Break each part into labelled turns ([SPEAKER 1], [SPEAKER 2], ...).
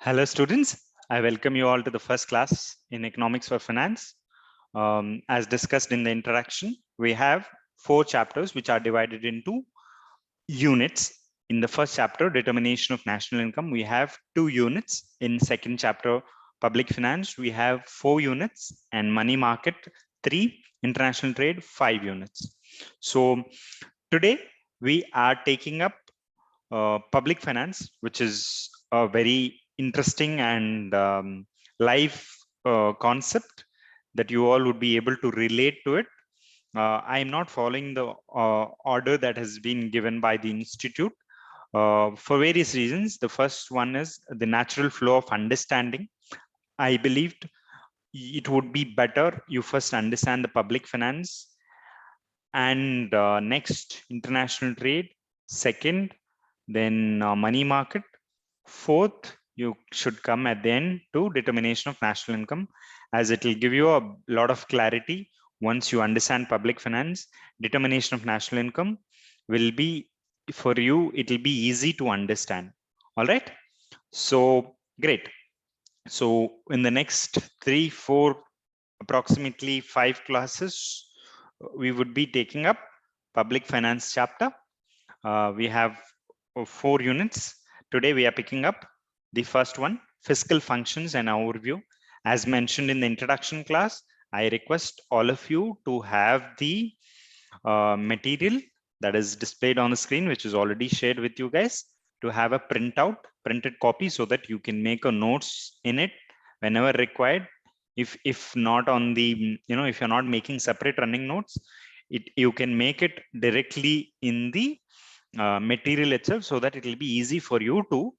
[SPEAKER 1] Hello students, I welcome you all to the first class in Economics for Finance. As discussed in the introduction, we have 4 chapters which are divided into units. In the first chapter, determination of national income, we have 2 units. In second chapter, public finance, we have 4 units, and money market 3, international trade 5 units. So today we are taking up public finance, which is a very interesting and live concept that you all would be able to relate to it. I am not following the order that has been given by the institute for various reasons. The first one is the natural flow of understanding. I believed it would be better you first understand the public finance and next international trade, second then money market, fourth you should come at the end to determination of national income, as it will give you a lot of clarity. Once you understand public finance, determination of national income will be, for you it will be easy to understand. All right, so great. So in the next 3-4 approximately 5 classes, we would be taking up public finance chapter. We have 4 units. Today we are picking up the first one, fiscal functions and overview. As mentioned in the introduction class, I request all of you to have the material that is displayed on the screen, which is already shared with you guys, to have a printed copy so that you can make a notes in it whenever required. If not on the, if you're not making separate running notes, you can make it directly in the material itself, so that it will be easy for you to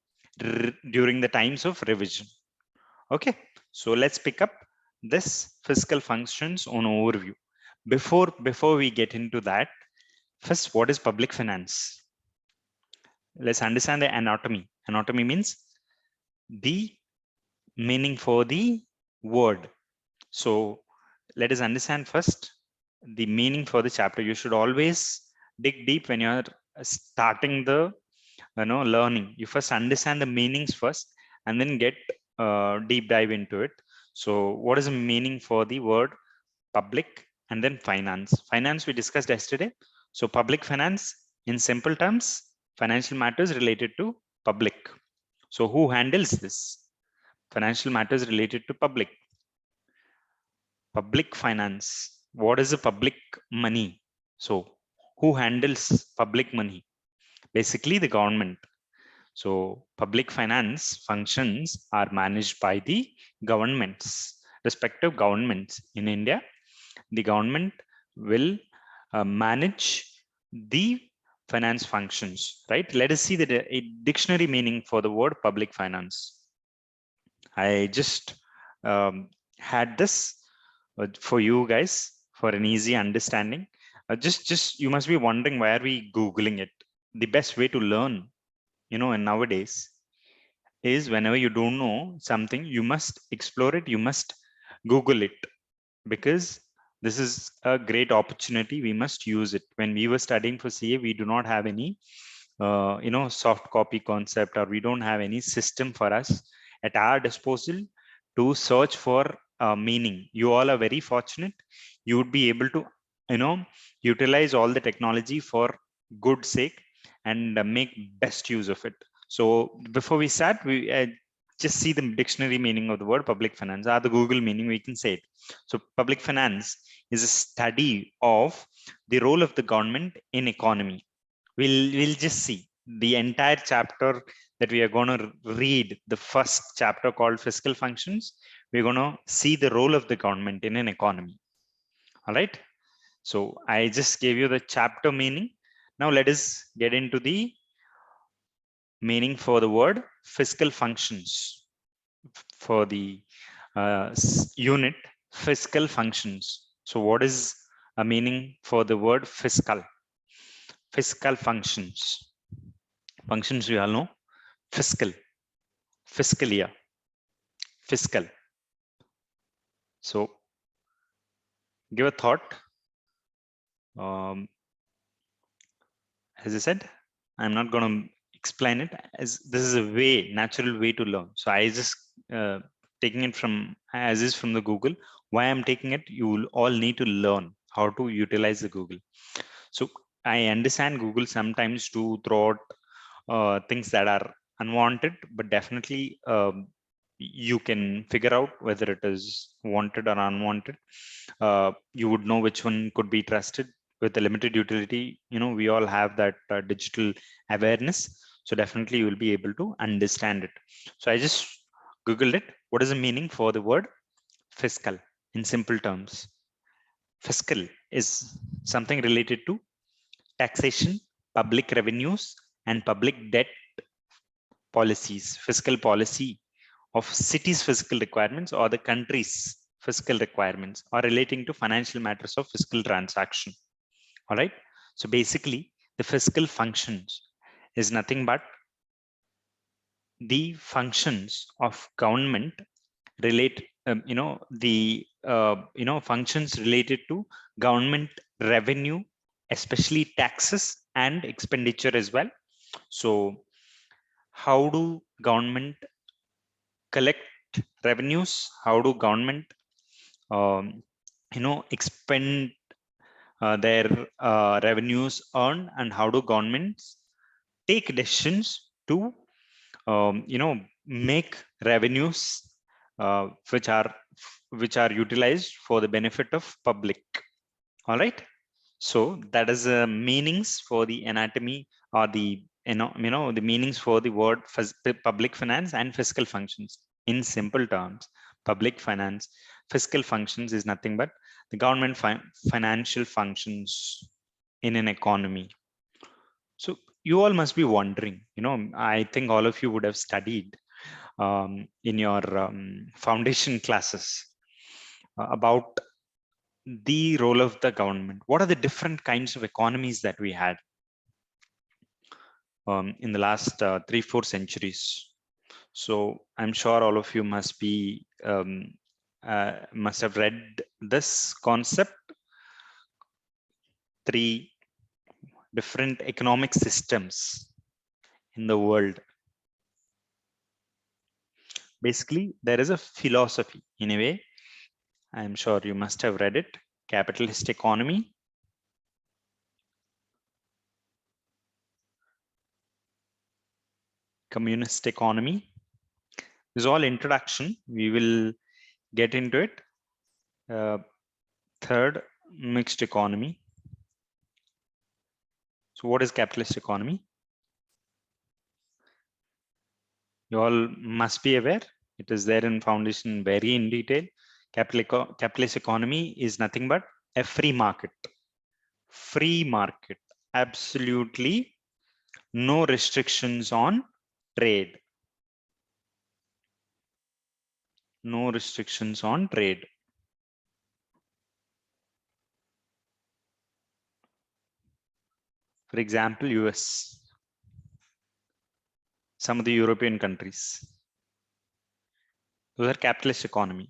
[SPEAKER 1] during the times of revision. Okay, so let's pick up this fiscal functions on overview. Before we get into that, first, what is public finance? Let's understand the anatomy. Anatomy means the meaning for the word. So let us understand first the meaning for the chapter. You should always dig deep when you are starting the learning. You first understand the meanings first and then get deep dive into it. So what is the meaning for the word public and then finance? Finance we discussed yesterday. So public finance, in simple terms, financial matters related to public. So who handles this? Financial matters related to public. Public finance, what is the public money? So who handles public money? Basically the government. So public finance functions are managed by the governments, respective governments. In India, the government will manage the finance functions, right? Let us see the dictionary meaning for the word public finance. I just had this for you guys for an easy understanding. Just you must be wondering, why are we Googling it? The best way to learn, and nowadays, is whenever you don't know something, you must explore it, you must Google it, because this is a great opportunity. We must use it. When we were studying for CA, we do not have any soft copy concept, or we don't have any system for us at our disposal to search for meaning. You all are very fortunate. You would be able to utilize all the technology for good sake and make best use of it. So before we start, we just see the dictionary meaning of the word public finance, or the Google meaning, we can say it. So public finance is a study of the role of the government in economy. We'll just see the entire chapter that we are going to read. The first chapter, called fiscal functions, we're going to see the role of the government in an economy. All right, so I just gave you the chapter meaning. Now let us get into the meaning for the word fiscal functions for the unit fiscal functions. So what is a meaning for the word fiscal? Fiscal functions. Functions we all know. Fiscal, fiscal year, fiscal. So give a thought. As I said, I'm not going to explain it as this is a way, natural way to learn. So I just taking it from as is from the Google. Why I'm taking it, you will all need to learn how to utilize the Google. So I understand Google sometimes to throw out things that are unwanted, but definitely you can figure out whether it is wanted or unwanted. You would know which one could be trusted. With the limited utility, we all have that digital awareness. So definitely you will be able to understand it. So I just Googled it. What is the meaning for the word fiscal in simple terms? Fiscal is something related to taxation, public revenues, and public debt policies, fiscal policy of cities' fiscal requirements or the country's fiscal requirements or relating to financial matters of fiscal transaction. All right. So basically, the fiscal functions is nothing but the functions of government relate, functions related to government revenue, especially taxes and expenditure as well. So how do government collect revenues? How do government, expend their revenues earned, and how do governments take decisions to, make revenues which are utilized for the benefit of public. All right. So that is the meanings for the anatomy or the the meanings for the word public finance and fiscal functions. In simple terms, public finance, fiscal functions is nothing but the government financial functions in an economy. So you all must be wondering, I think all of you would have studied in your foundation classes about the role of the government. What are the different kinds of economies that we had in the last 3-4 centuries? So I'm sure all of you must be must have read this concept. 3 different economic systems in the world. Basically, there is a philosophy in a way. I'm sure you must have read it. Capitalist economy, communist economy. This is all introduction. We will get into it. Third, mixed economy. So what is capitalist economy? You all must be aware. It is there in foundation very in detail. Capitalist economy is nothing but a free market. Free market. Absolutely no restrictions on trade. No restrictions on trade. For example, US, some of the European countries. Those are capitalist economy.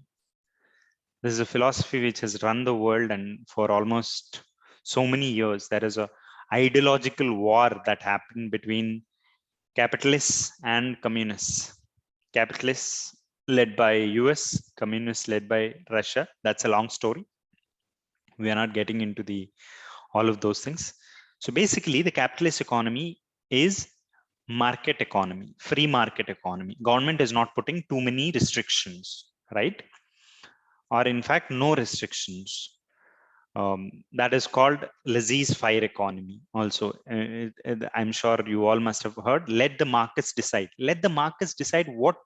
[SPEAKER 1] This is a philosophy which has run the world, and for almost so many years, there is a ideological war that happened between capitalists and communists. Capitalists led by US, communists led by Russia. That's a long story. We are not getting into all of those things. So basically, the capitalist economy is market economy, free market economy. Government is not putting too many restrictions, right? Or in fact, no restrictions. That is called laissez-faire economy. Also, I'm sure you all must have heard. Let the markets decide. Let the markets decide what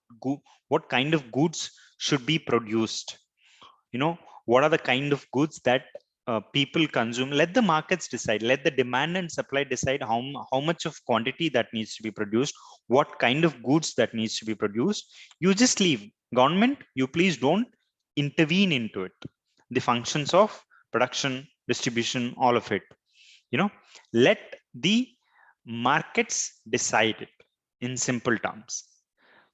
[SPEAKER 1] kind of goods should be produced. What are the kind of goods that people consume. Let the markets decide. Let the demand and supply decide how much of quantity that needs to be produced, what kind of goods that needs to be produced. You just leave. Government, you please don't intervene into it. The functions of production, distribution, all of it. Let the markets decide it in simple terms.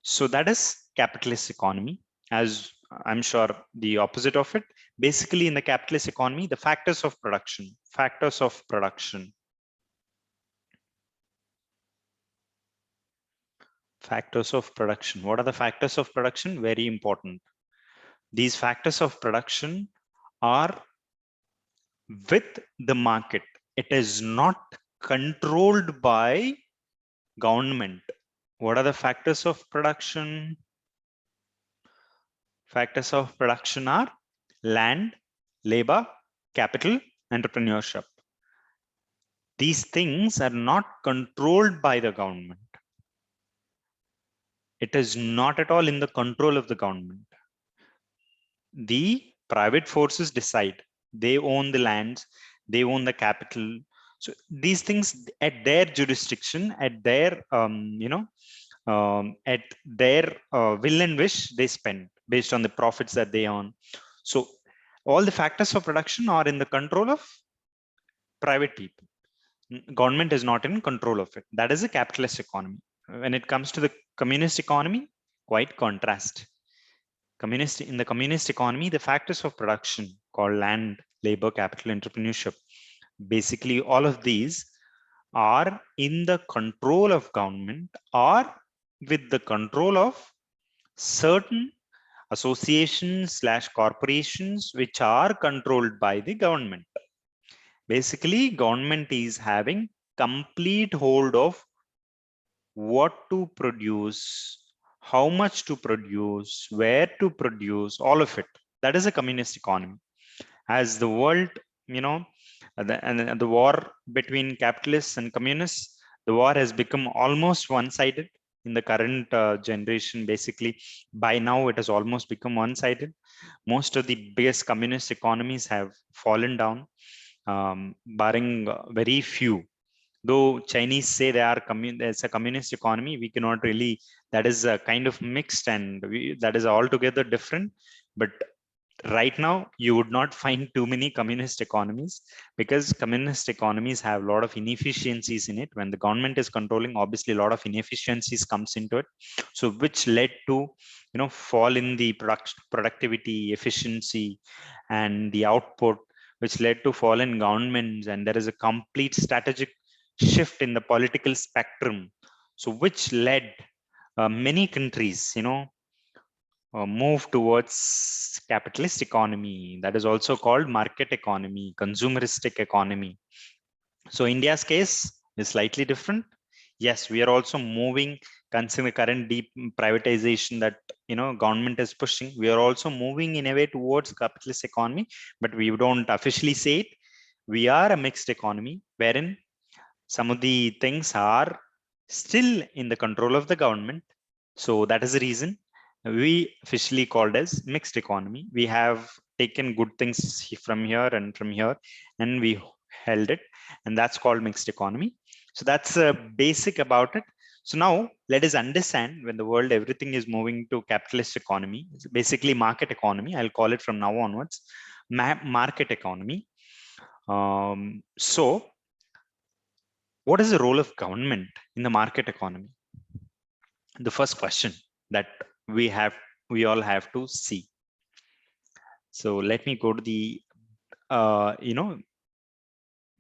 [SPEAKER 1] So that is capitalist economy. As I'm sure the opposite of it, basically in the capitalist economy, the factors of production. Factors of production. What are the factors of production? Very important. These factors of production are with the market. It is not controlled by government. What are the factors of production? Factors of production are land, labor, capital, entrepreneurship. These things are not controlled by the government. It is not at all in the control of the government. The private forces decide. They own the lands, they own the capital. So these things at their jurisdiction, at their at their will and wish, they spend based on the profits that they earn. So all the factors of production are in the control of private people. Government is not in control of it. That is a capitalist economy. When it comes to the communist economy, quite contrast. In the communist economy, the factors of production called land, labor, capital, entrepreneurship, basically all of these are in the control of government or with the control of certain associations / corporations which are controlled by the government. Basically, government is having complete hold of what to produce, how much to produce, where to produce, all of it. That is a communist economy. As the world, the war between capitalists and communists, the war has become almost one-sided in the current generation. Basically, by now it has almost become one-sided. Most of the biggest communist economies have fallen down, barring very few. Though Chinese say they are it's a communist economy, we cannot really, that is a kind of mixed, and that is altogether different. But right now you would not find too many communist economies, because communist economies have a lot of inefficiencies in it. When the government is controlling, obviously a lot of inefficiencies comes into it, so which led to fall in the productivity, efficiency, and the output, which led to fall in governments, and there is a complete strategic shift in the political spectrum, so which led many countries move towards capitalist economy. That is also called market economy, consumeristic economy. So India's case is slightly different. Yes, we are also moving, considering the current deep privatization that government is pushing. We are also moving in a way towards capitalist economy, but we don't officially say it. We are a mixed economy, wherein some of the things are still in the control of the government. So that is the reason we officially called as mixed economy. We have taken good things from here and from here, and we held it, and that's called mixed economy. So that's basic about it. So now let us understand, when the world, everything is moving to capitalist economy, basically market economy, I'll call it from now onwards, market economy. So what is the role of government in the market economy? The first question that we all have to see. So let me go to the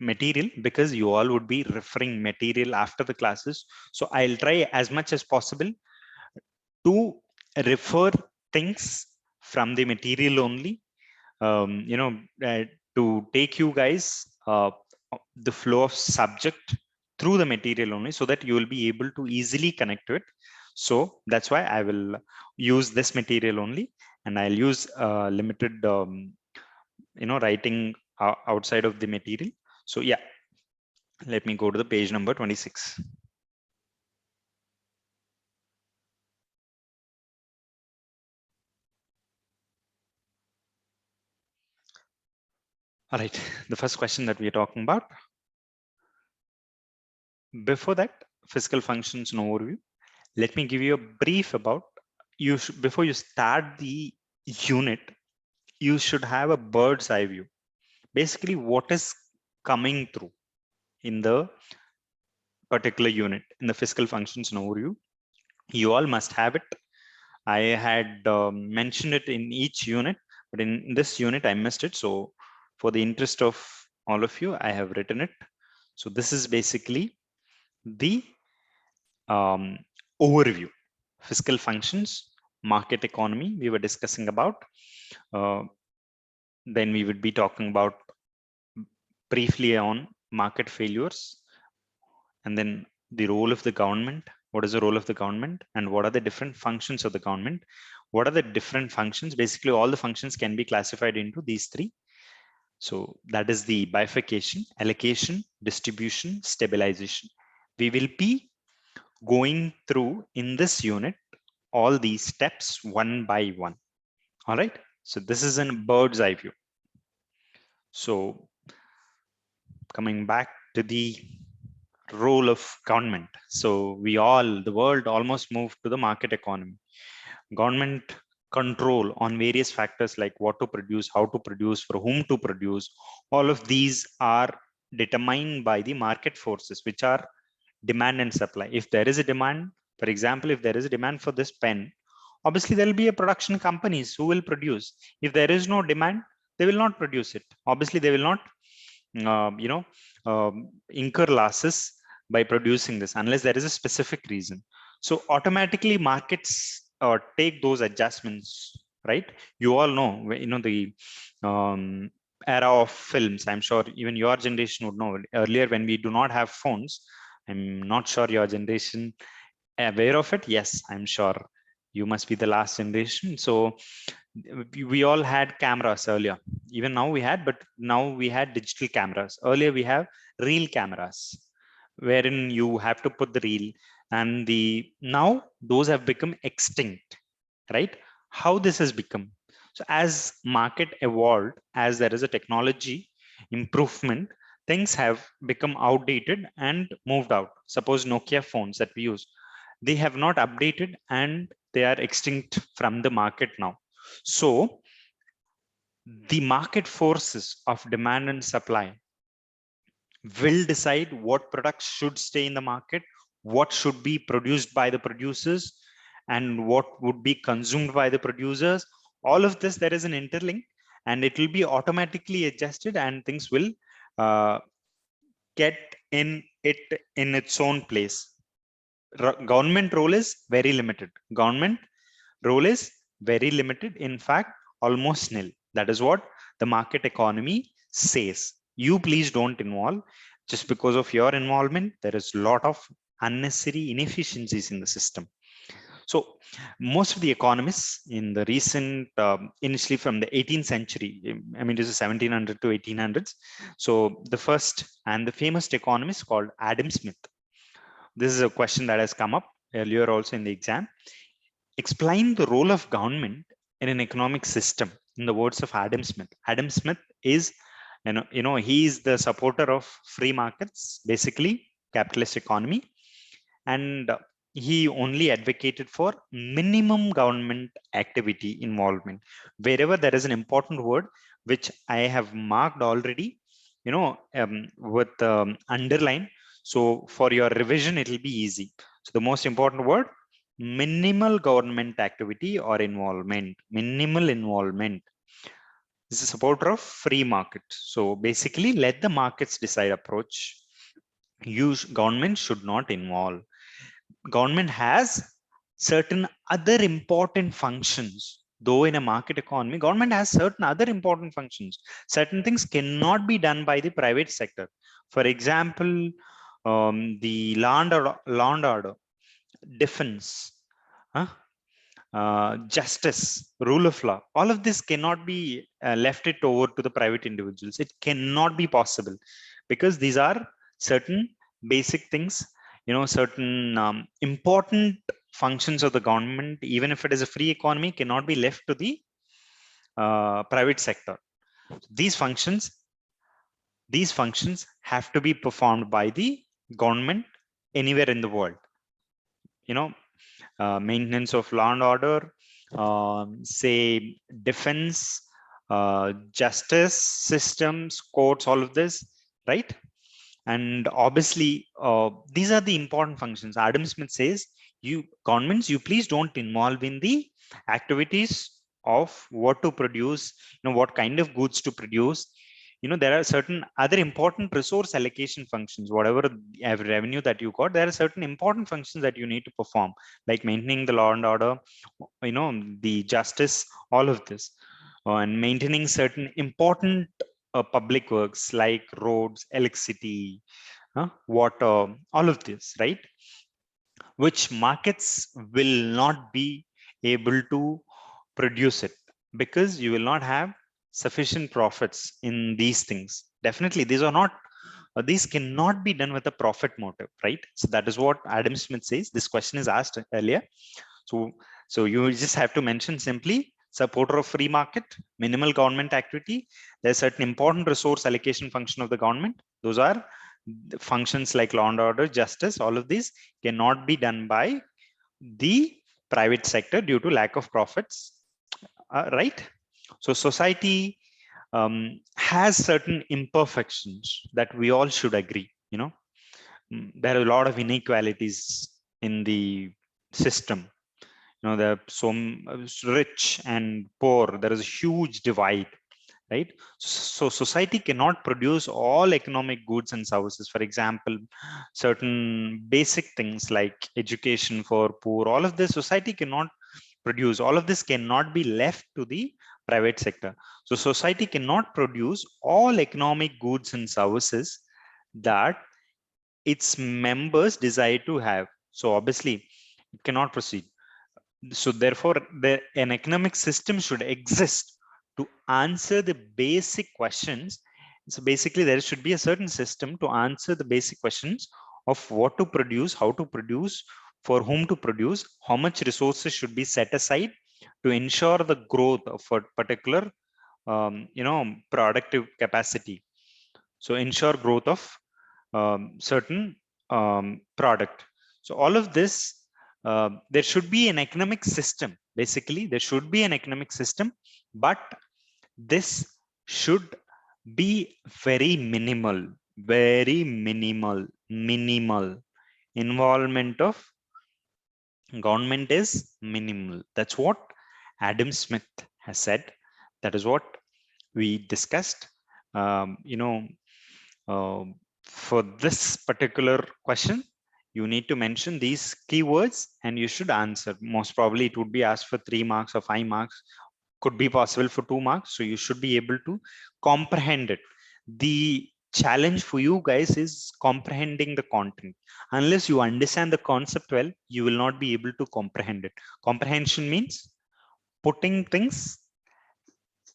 [SPEAKER 1] material, because you all would be referring material after the classes. So I'll try as much as possible to refer things from the material only, to take you guys the flow of subject through the material only, so that you will be able to easily connect to it. So that's why I will use this material only, and I'll use limited writing outside of the material. So yeah, let me go to the page number 26. All right, the first question that we are talking about. Before that, fiscal functions and overview, let me give you a brief about, before you start the unit, you should have a bird's eye view. Basically, what is coming through in the particular unit, in the fiscal functions and overview. You all must have it. I had mentioned it in each unit, but in this unit I missed it. So for the interest of all of you, I have written it. So this is basically the overview. Fiscal functions, market economy, we were discussing about. Then we would be talking about briefly on market failures, and then the role of the government. What is the role of the government, and what are the different functions of the government? What are the different functions? Basically, all the functions can be classified into these three. So that is the bifurcation: allocation, distribution, stabilization. We will be going through in this unit all these steps one by one. All right. So this is a bird's eye view. So coming back to the role of government. So the world almost moved to the market economy. Government control on various factors like what to produce, how to produce, for whom to produce. All of these are determined by the market forces, which are demand and supply. If there is a demand, for example, if there is a demand for this pen, obviously there will be a production companies who will produce. If there is no demand, they will not produce it. Obviously, they will not incur losses by producing this unless there is a specific reason. So automatically markets take those adjustments, right? You all know, the era of films. I'm sure even your generation would know. Earlier, when we do not have phones, I'm not sure your generation aware of it. Yes, I'm sure you must be the last generation. So we all had cameras earlier. Even now we had, but now we had digital cameras. Earlier we have reel cameras, wherein you have to put the reel, and now those have become extinct, right? How this has become? So as market evolved, as there is a technology improvement, things have become outdated and moved out. Suppose Nokia phones that we use, they have not updated and they are extinct from the market now. So the market forces of demand and supply will decide what products should stay in the market, what should be produced by the producers, and what would be consumed by the producers. All of this, there is an interlink, and it will be automatically adjusted, and things will get in its own place. Government role is very limited. Government role is very limited. In fact, almost nil. That is what the market economy says. You please don't involve. Just because of your involvement, there is a lot of unnecessary inefficiencies in the system. So most of the economists in the recent, initially from the 18th century, I mean, this is 1700 to 1800s. So the first and the famous economist called Adam Smith. This is a question that has come up earlier also in the exam. Explain the role of government in an economic system in the words of Adam Smith. Adam Smith is, he is the supporter of free markets, basically capitalist economy, and he only advocated for minimum government activity involvement. Wherever there is an important word which I have marked already, with underline. So for your revision, it will be easy. So the most important word, minimal government activity or involvement. Minimal involvement. This is a supporter of free market. So basically, let the markets decide approach. Government should not involve. Government has certain other important functions. Though in a market economy, government has certain other important functions. Certain things cannot be done by the private sector. For example, the land order, defense, justice, rule of law, all of this cannot be left it over to the private individuals. It cannot be possible, because these are certain basic things, certain important functions of the government, even if it is a free economy, cannot be left to the private sector. These functions have to be performed by the government anywhere in the world. Maintenance of law and order, say defense, justice systems, courts, all of this, right? And obviously, these are the important functions. Adam Smith says, governments, you please don't involve in the activities of what to produce, what kind of goods to produce, there are certain other important resource allocation functions. Whatever revenue that you got, there are certain important functions that you need to perform, like maintaining the law and order, the justice, all of this, and maintaining certain important public works like roads, electricity, water, all of this, right? Which markets will not be able to produce it, because you will not have sufficient profits in these things. Definitely, these cannot be done with a profit motive, right? So that is what Adam Smith says. This question is asked earlier. So you just have to mention simply supporter of free market, minimal government activity. There's certain important resource allocation function of the government. Those are functions like law and order, justice. All of these cannot be done by the private sector due to lack of profits, right? So society has certain imperfections that we all should agree. There are a lot of inequalities in the system. There are so rich and poor. There is a huge divide, right? So society cannot produce all economic goods and services. For example, certain basic things like education for poor, all of this society cannot produce. All of this cannot be left to the private sector. So society cannot produce all economic goods and services that its members desire to have. So obviously it cannot proceed. So therefore, an economic system should exist to answer the basic questions. So basically, there should be a certain system to answer the basic questions of what to produce, how to produce, for whom to produce, how much resources should be set aside to ensure the growth of a particular, productive capacity. So ensure growth of certain product. So all of this, there should be an economic system. Basically, there should be an economic system, but this should be very minimal involvement of government is minimal. That's what Adam Smith has said. That is what we discussed. For this particular question, you need to mention these keywords and you should answer. Most probably it would be asked for 3 marks or 5 marks, could be possible for 2 marks. So you should be able to comprehend it. The challenge for you guys is comprehending the content. Unless you understand the concept well, you will not be able to comprehend it. Comprehension means putting things,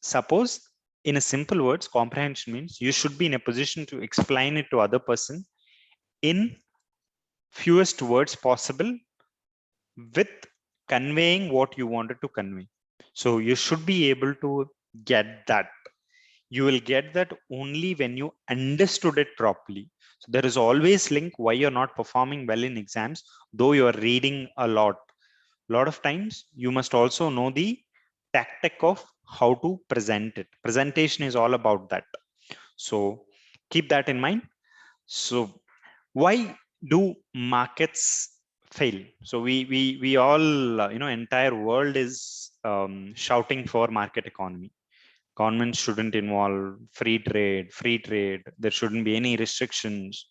[SPEAKER 1] suppose in a simple words, comprehension means you should be in a position to explain it to other person in fewest words possible with conveying what you wanted to convey. So you should be able to get that. You will get that only when you understood it properly. So there is always link why you're not performing well in exams, though you are reading a lot. A lot of times you must also know the tactic of how to present it. Presentation is all about that. So keep that in mind. So why do markets fail? So we all, entire world is shouting for market economy. Government shouldn't involve free trade. There shouldn't be any restrictions.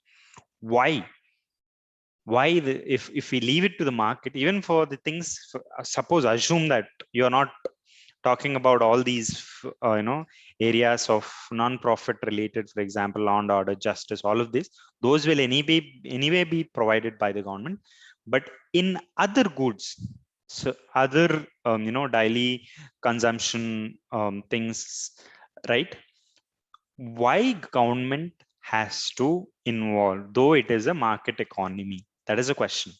[SPEAKER 1] Why? If we leave it to the market, even for the things, suppose assume that you're not talking about all these areas of non-profit related, for example, law and order, justice, all of this, those will anyway be provided by the government. But in other goods, so other daily consumption things, right? Why government has to involve, though it is a market economy? That is a question.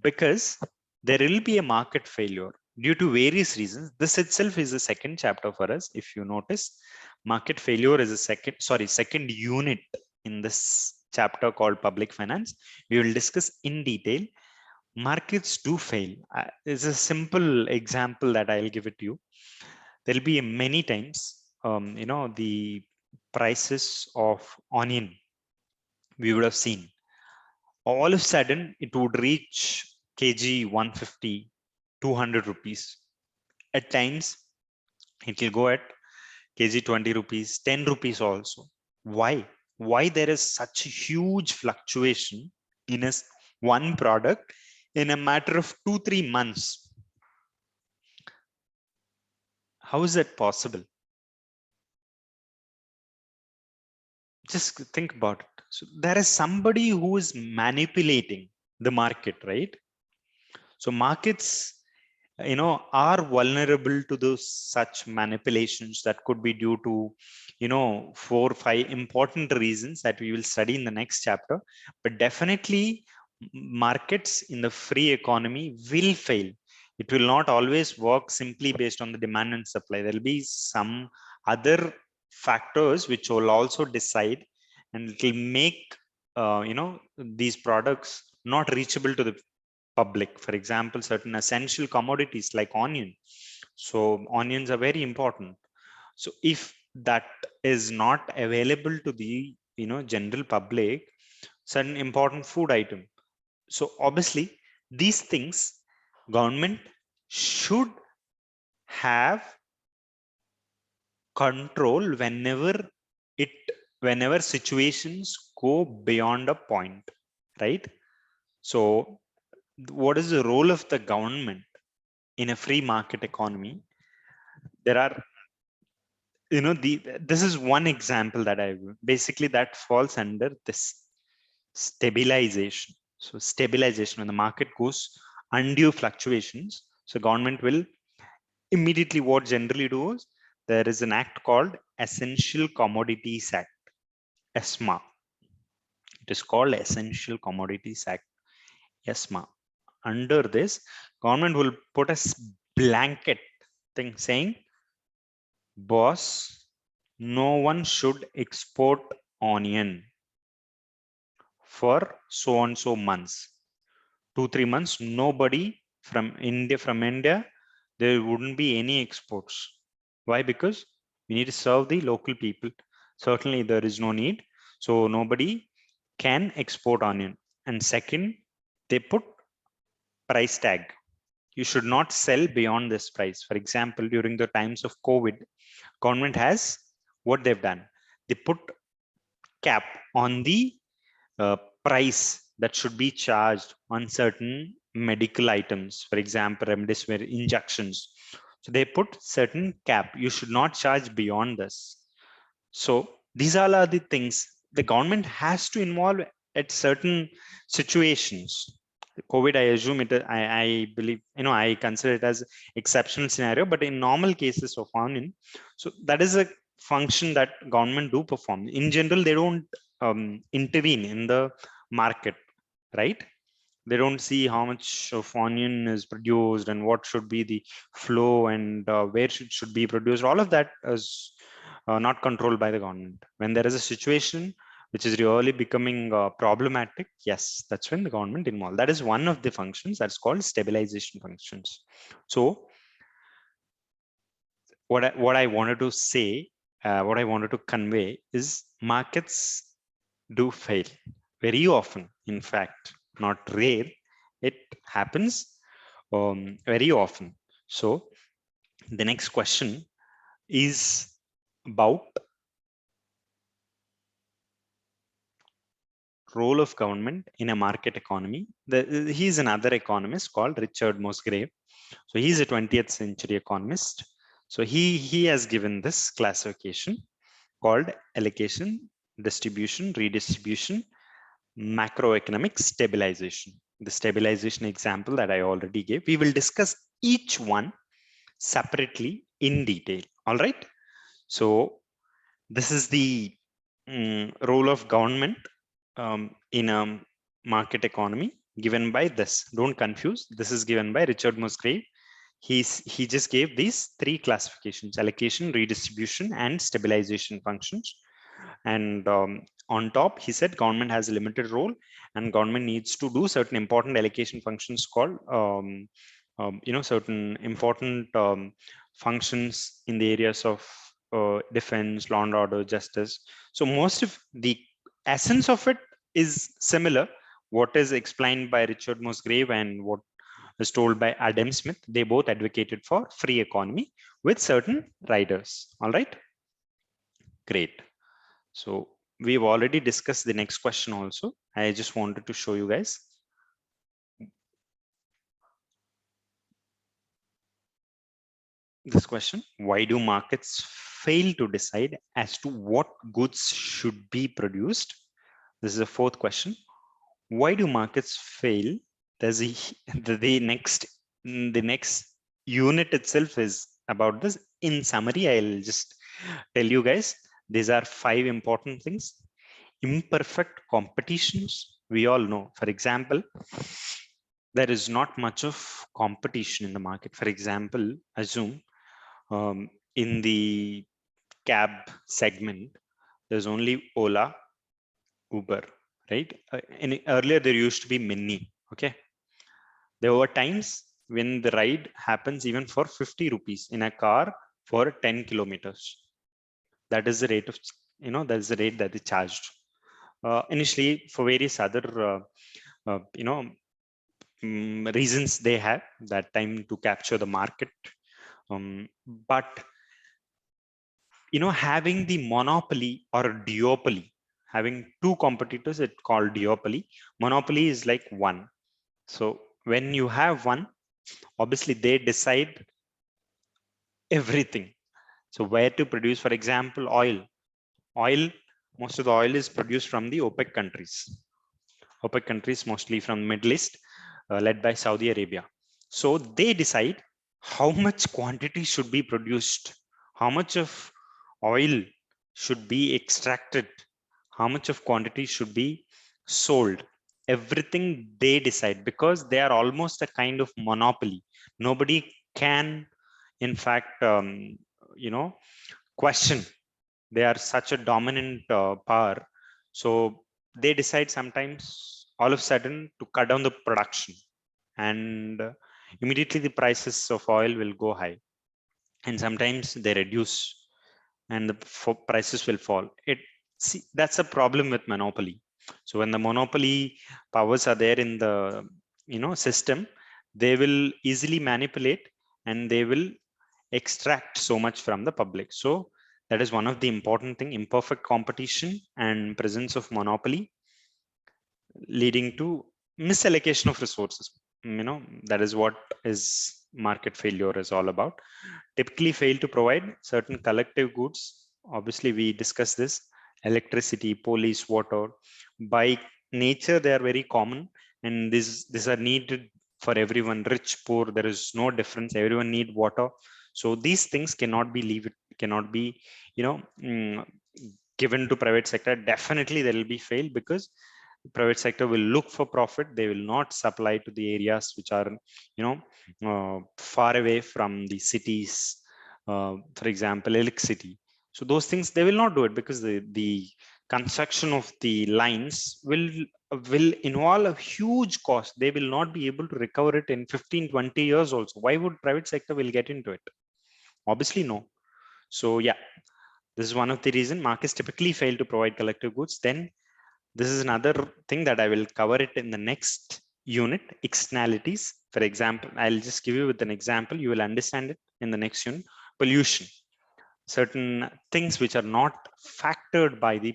[SPEAKER 1] Because there will be a market failure due to various reasons. This itself is the second chapter for us. If you notice, market failure is a second unit in this chapter called public finance. We will discuss in detail. Markets do fail. It's a simple example that I'll give it to you. There'll be many times, the prices of onion, we would have seen, all of a sudden it would reach kg 150, 200 rupees. At times It will go at kg 20 rupees, 10 rupees also. Why there is such a huge fluctuation in one product in a matter of 2-3 months? How is that possible? Just think about it. So there is somebody who is manipulating the market, right? So markets, are vulnerable to those such manipulations that could be due to 4 or 5 important reasons that we will study in the next chapter. But definitely markets in the free economy will fail. It will not always work simply based on the demand and supply. There will be some other factors which will also decide, and it will make these products not reachable to the public. For example, certain essential commodities like onion. So onions are very important. So if that is not available to the general public, certain important food item. So obviously these things government should have control whenever situations go beyond a point, right? So what is the role of the government in a free market economy? There are this is one example that I basically that falls under this stabilization. So stabilization, when the market goes undue fluctuations, so government will immediately, what generally do is there is an act called Essential Commodities Act, ESMA. It is called Essential Commodities Act, ESMA. Under this, government will put a blanket thing saying, boss, no one should export onion for so and so months. 2-3 months, nobody from India, there wouldn't be any exports. Why? Because we need to serve the local people. Certainly there is no need. So nobody can export onion. And second, they put price tag. You should not sell beyond this price. For example, during the times of COVID, government has what they've done. They put cap on the price that should be charged on certain medical items. For example, remdesivir injections. So they put certain cap. You should not charge beyond this. So these all are the things the government has to involve at certain situations. COVID, I assume it. I believe, I consider it as exceptional scenario. But in normal cases of onion, so that is a function that government do perform. In general, they don't intervene in the market, right? They don't see how much of onion is produced and what should be the flow and where should be produced. All of that is not controlled by the government. When there is a situation which is really becoming problematic, yes, that's when the government involved. That is one of the functions that's called stabilization functions. So what I wanted to say, what I wanted to convey is markets do fail very often. In fact, not rare, it happens very often. So the next question is about role of government in a market economy. He's another economist called Richard Musgrave. So he's a 20th century economist. So he has given this classification called allocation, distribution, redistribution, macroeconomic stabilization. The stabilization example that I already gave. We will discuss each one separately in detail. All right. So this is the role of government in a market economy given by this. Don't confuse. This is given by Richard Musgrave. He just gave these 3 classifications: allocation, redistribution, and stabilization functions. And on top, he said government has a limited role and government needs to do certain important allocation functions called certain important functions in the areas of defense, law and order, justice. So most of the essence of it is similar. What is explained by Richard Musgrave and what is told by Adam Smith, they both advocated for free economy, with certain riders. All right, great. So we've already discussed the next question also. I just wanted to show you guys. This question: why do markets fail to decide as to what goods should be produced? This is the fourth question. Why do markets fail? There's the next unit itself is about this. In summary, I'll just tell you guys, these are 5 important things. Imperfect competitions, we all know. For example, there is not much of competition in the market. For example, assume in the cab segment, there's only Ola, Uber, right? Earlier there used to be many. Okay, there were times when the ride happens even for 50 rupees in a car for 10 kilometers. That is the rate of, that's the rate that they charged. Initially, for various other, reasons they had that time to capture the market. But having the monopoly or duopoly, having 2 competitors, it's called duopoly. Monopoly is like one. So when you have one, obviously they decide everything. So where to produce, for example, oil, most of the oil is produced from the OPEC countries. OPEC countries, mostly from Middle East, led by Saudi Arabia. So they decide how much quantity should be produced, how much of oil should be extracted, how much of quantity should be sold. Everything they decide, because they are almost a kind of monopoly. Nobody can, in fact, question. They are such a dominant power. So they decide sometimes all of a sudden to cut down the production, and immediately the prices of oil will go high, and sometimes they reduce and the prices will fall. That's a problem with monopoly. So when the monopoly powers are there in the system, they will easily manipulate and they will extract so much from the public. So that is one of the important thing: imperfect competition and presence of monopoly leading to misallocation of resources. That is what is market failure is all about. Typically fail to provide certain collective goods. Obviously we discussed this: electricity, police, water. By nature they are very common, and these are needed for everyone, rich, poor, there is no difference. Everyone need water. So these things cannot be cannot be given to private sector. Definitely there will be fail, because private sector will look for profit. They will not supply to the areas which are far away from the cities, for example electricity. So those things they will not do it, because the construction of the lines will involve a huge cost. They will not be able to recover it in 15-20 years also. Why would private sector will get into it? Obviously no. So yeah, this is one of the reason markets typically fail to provide collective goods. Then this is another thing that I will cover it in the next unit: externalities. For example, I'll just give you with an example, you will understand it in the next unit. Pollution, certain things which are not factored by the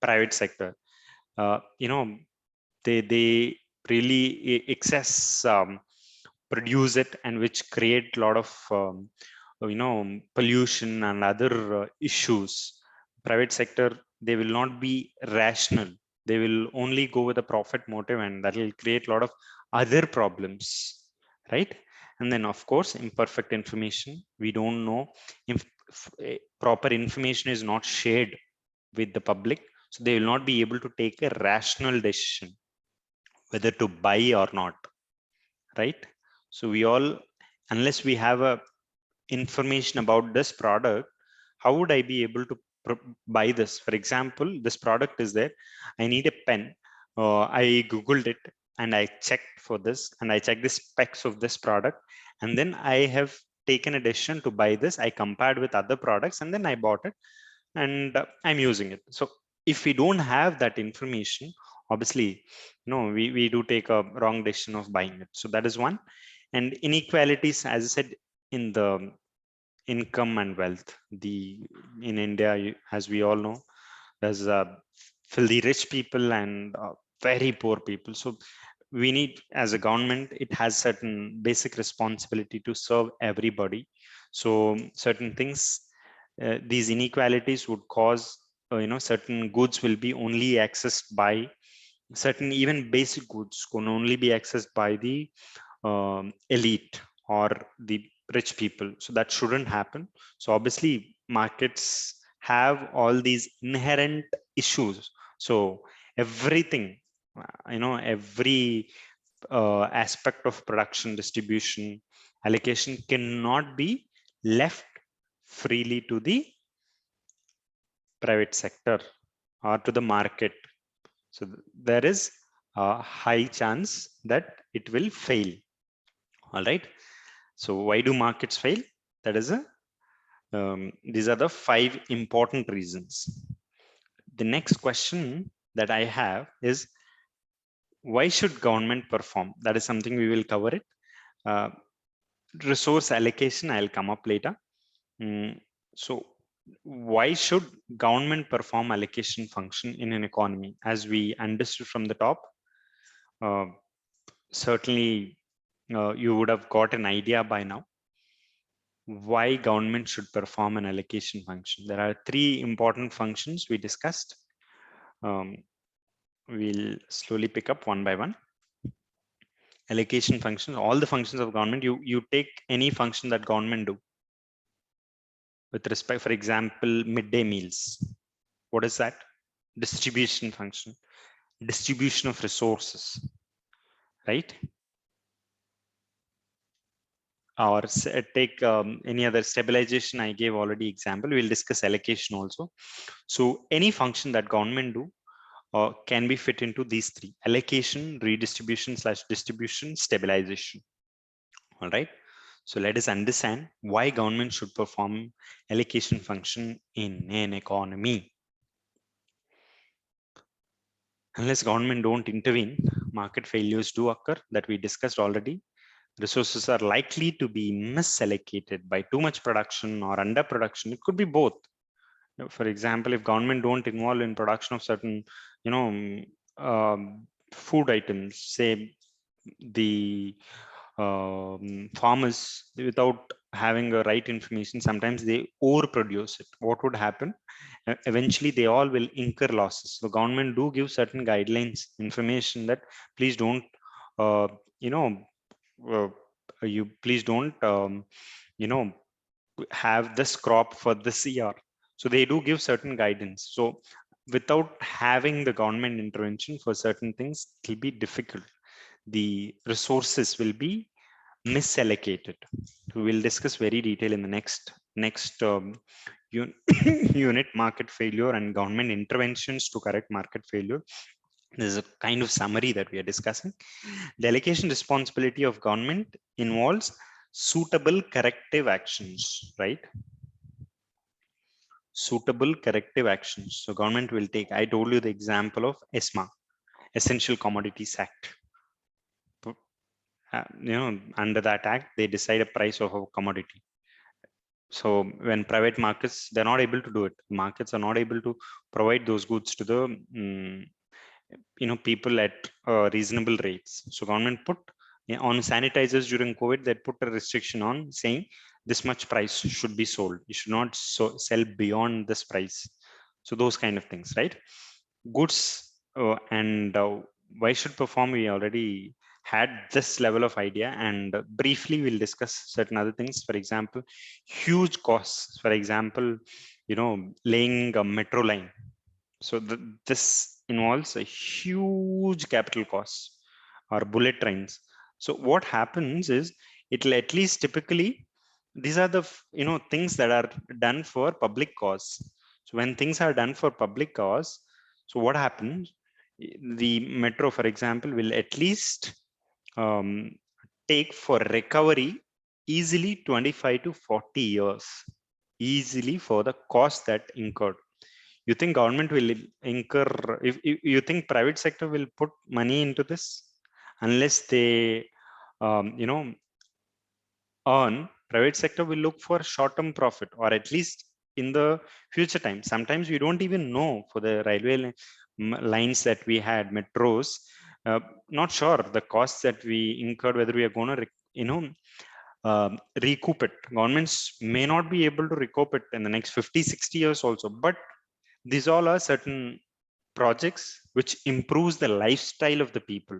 [SPEAKER 1] private sector. They really excess produce it, and which create a lot of pollution and other issues. Private sector, they will not be rational. They will only go with a profit motive, and that will create a lot of other problems, right? And then of course imperfect information. We don't know if proper information is not shared with the public, so they will not be able to take a rational decision whether to buy or not, right? So we all, unless we have a information about this product, how would I be able to buy this? For example, this product is there, I need a pen. I googled it and I checked for this, and I checked the specs of this product, and then I have taken a decision to buy this. I compared with other products and then I bought it, and I'm using it. So if we don't have that information, obviously we do take a wrong decision of buying it. So that is one. And inequalities, as I said in the income and wealth. In India, as we all know, there's filthy rich people and very poor people. So we need, as a government, it has certain basic responsibility to serve everybody. So certain things, these inequalities would cause, certain goods will be only accessed by certain, even basic goods can only be accessed by the elite or the rich people. So that shouldn't happen. So obviously markets have all these inherent issues. So everything, every aspect of production, distribution, allocation cannot be left freely to the private sector or to the market. So there is a high chance that it will fail. All right. So why do markets fail? That is these are the 5 important reasons. The next question that I have is, why should government perform? That is something we will cover it. Uh, Resource allocation, I'll come up later. So why should government perform allocation function in an economy? As we understood from the top, certainly you would have got an idea by now why government should perform an allocation function. There are 3 important functions we discussed. We'll slowly pick up one by one. Allocation function, all the functions of government, you take any function that government do with respect, for example, midday meals. What is that? Distribution function, distribution of resources, right? Or take any other stabilization. I gave already example. We'll discuss allocation also. So any function that government do can be fit into these 3: allocation, redistribution / distribution, stabilization. All right. So let us understand why government should perform allocation function in an economy. Unless government don't intervene, market failures do occur, that we discussed already. Resources are likely to be misallocated by too much production or underproduction. It could be both. For example, if government don't involve in production of certain, food items, say the farmers, without having the right information, sometimes they overproduce it. What would happen? Eventually they all will incur losses. The government do give certain guidelines, information that please don't uh, you know uh, you please don't have this crop for this year. So they do give certain guidance. So without having the government intervention for certain things, it will be difficult. The resources will be misallocated. We will discuss very detail in the next unit, market failure and government interventions to correct market failure. This is a kind of summary that we are discussing. The allocation responsibility of government involves suitable corrective actions, right? Suitable corrective actions. So government will take, I told you the example of ESMA, Essential Commodities Act. Under that act, they decide a price of a commodity. So when private markets, they're not able to do it. Markets are not able to provide those goods to the people at reasonable rates. So government put on sanitizers during COVID, they put a restriction on saying this much price should be sold. You should not sell beyond this price. So those kind of things, right? Goods and why should perform, we already had this level of idea, and briefly we'll discuss certain other things. For example, huge costs, for example, laying a metro line. So this involves a huge capital cost, or bullet trains. So what happens is, it'll at least typically, these are the things that are done for public cause. So when things are done for public cause, so what happens, the metro, for example, will at least take for recovery easily 25 to 40 years, easily, for the cost that incurred. You think government will incur, if you think private sector will put money into this, unless they earn private sector will look for short-term profit, or at least in the future time. Sometimes we don't even know for the railway lines that we had, metros, not sure the costs that we incurred, whether we are going to, recoup it. Governments may not be able to recoup it in the next 50, 60 years also, but these all are certain projects which improves the lifestyle of the people.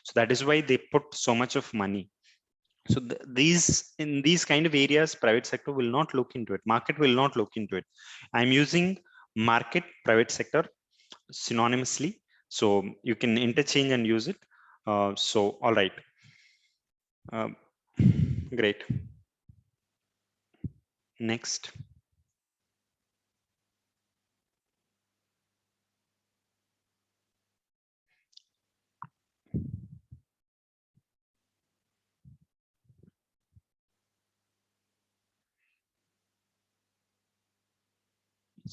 [SPEAKER 1] So that is why they put so much of money. So in these kind of areas, private sector will not look into it. Market will not look into it. I'm using market, private sector synonymously, so you can interchange and use it. So all right, great. Next.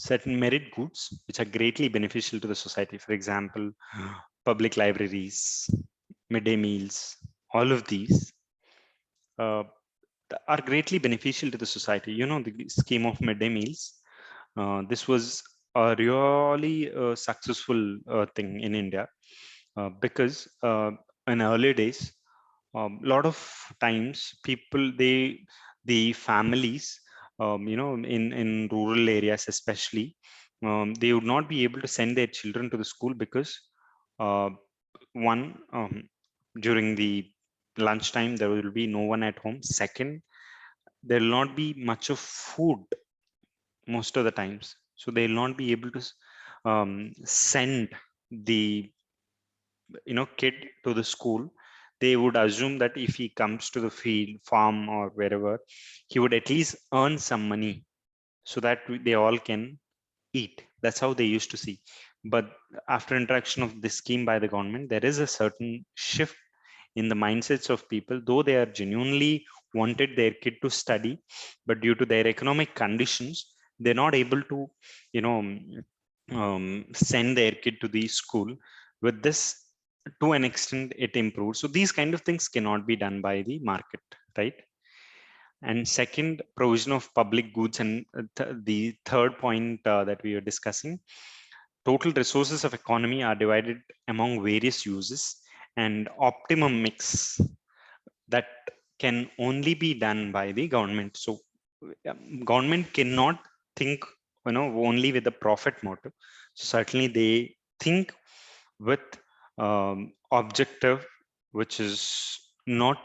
[SPEAKER 1] Certain merit goods which are greatly beneficial to the society. For example, public libraries, midday meals, all of these are greatly beneficial to the society. You know, the scheme of midday meals. This was a really successful thing in India because in early days, a lot of times people, the families, in rural areas especially, they would not be able to send their children to the school because uh, one, during the lunchtime there will be no one at home. Second, there will not be much of food most of the times, so they will not be able to send the kid to the school. They would assume that if he comes to the field, farm, or wherever, he would at least earn some money so that they all can eat. That's how they used to see. But after introduction of this scheme by the government, there is a certain shift in the mindsets of people, though they are genuinely wanted their kid to study, but due to their economic conditions, they're not able to send their kid to the school. With this, to an extent, it improves. So these kind of things cannot be done by the market, right? And second, provision of public goods. And the third point that we are discussing, total resources of economy are divided among various uses, and optimum mix that can only be done by the government. So government cannot think only with the profit motive. So certainly they think with objective which is not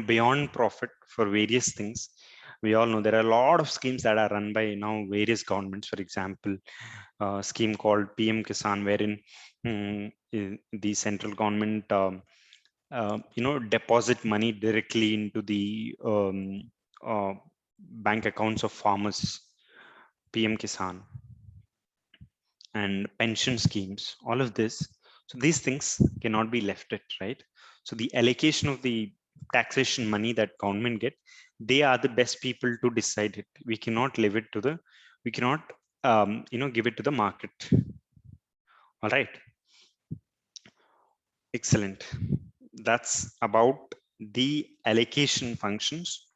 [SPEAKER 1] beyond profit for various things. We all know there are a lot of schemes that are run by now various governments. For example, a scheme called PM Kisan, wherein the central government deposit money directly into the uh, bank accounts of farmers. PM Kisan and pension schemes, all of this. So these things cannot be left it, right? So the allocation of the taxation money that government get, they are the best people to decide it. We cannot leave it to the, we cannot give it to the market. All right, excellent. That's about the allocation functions.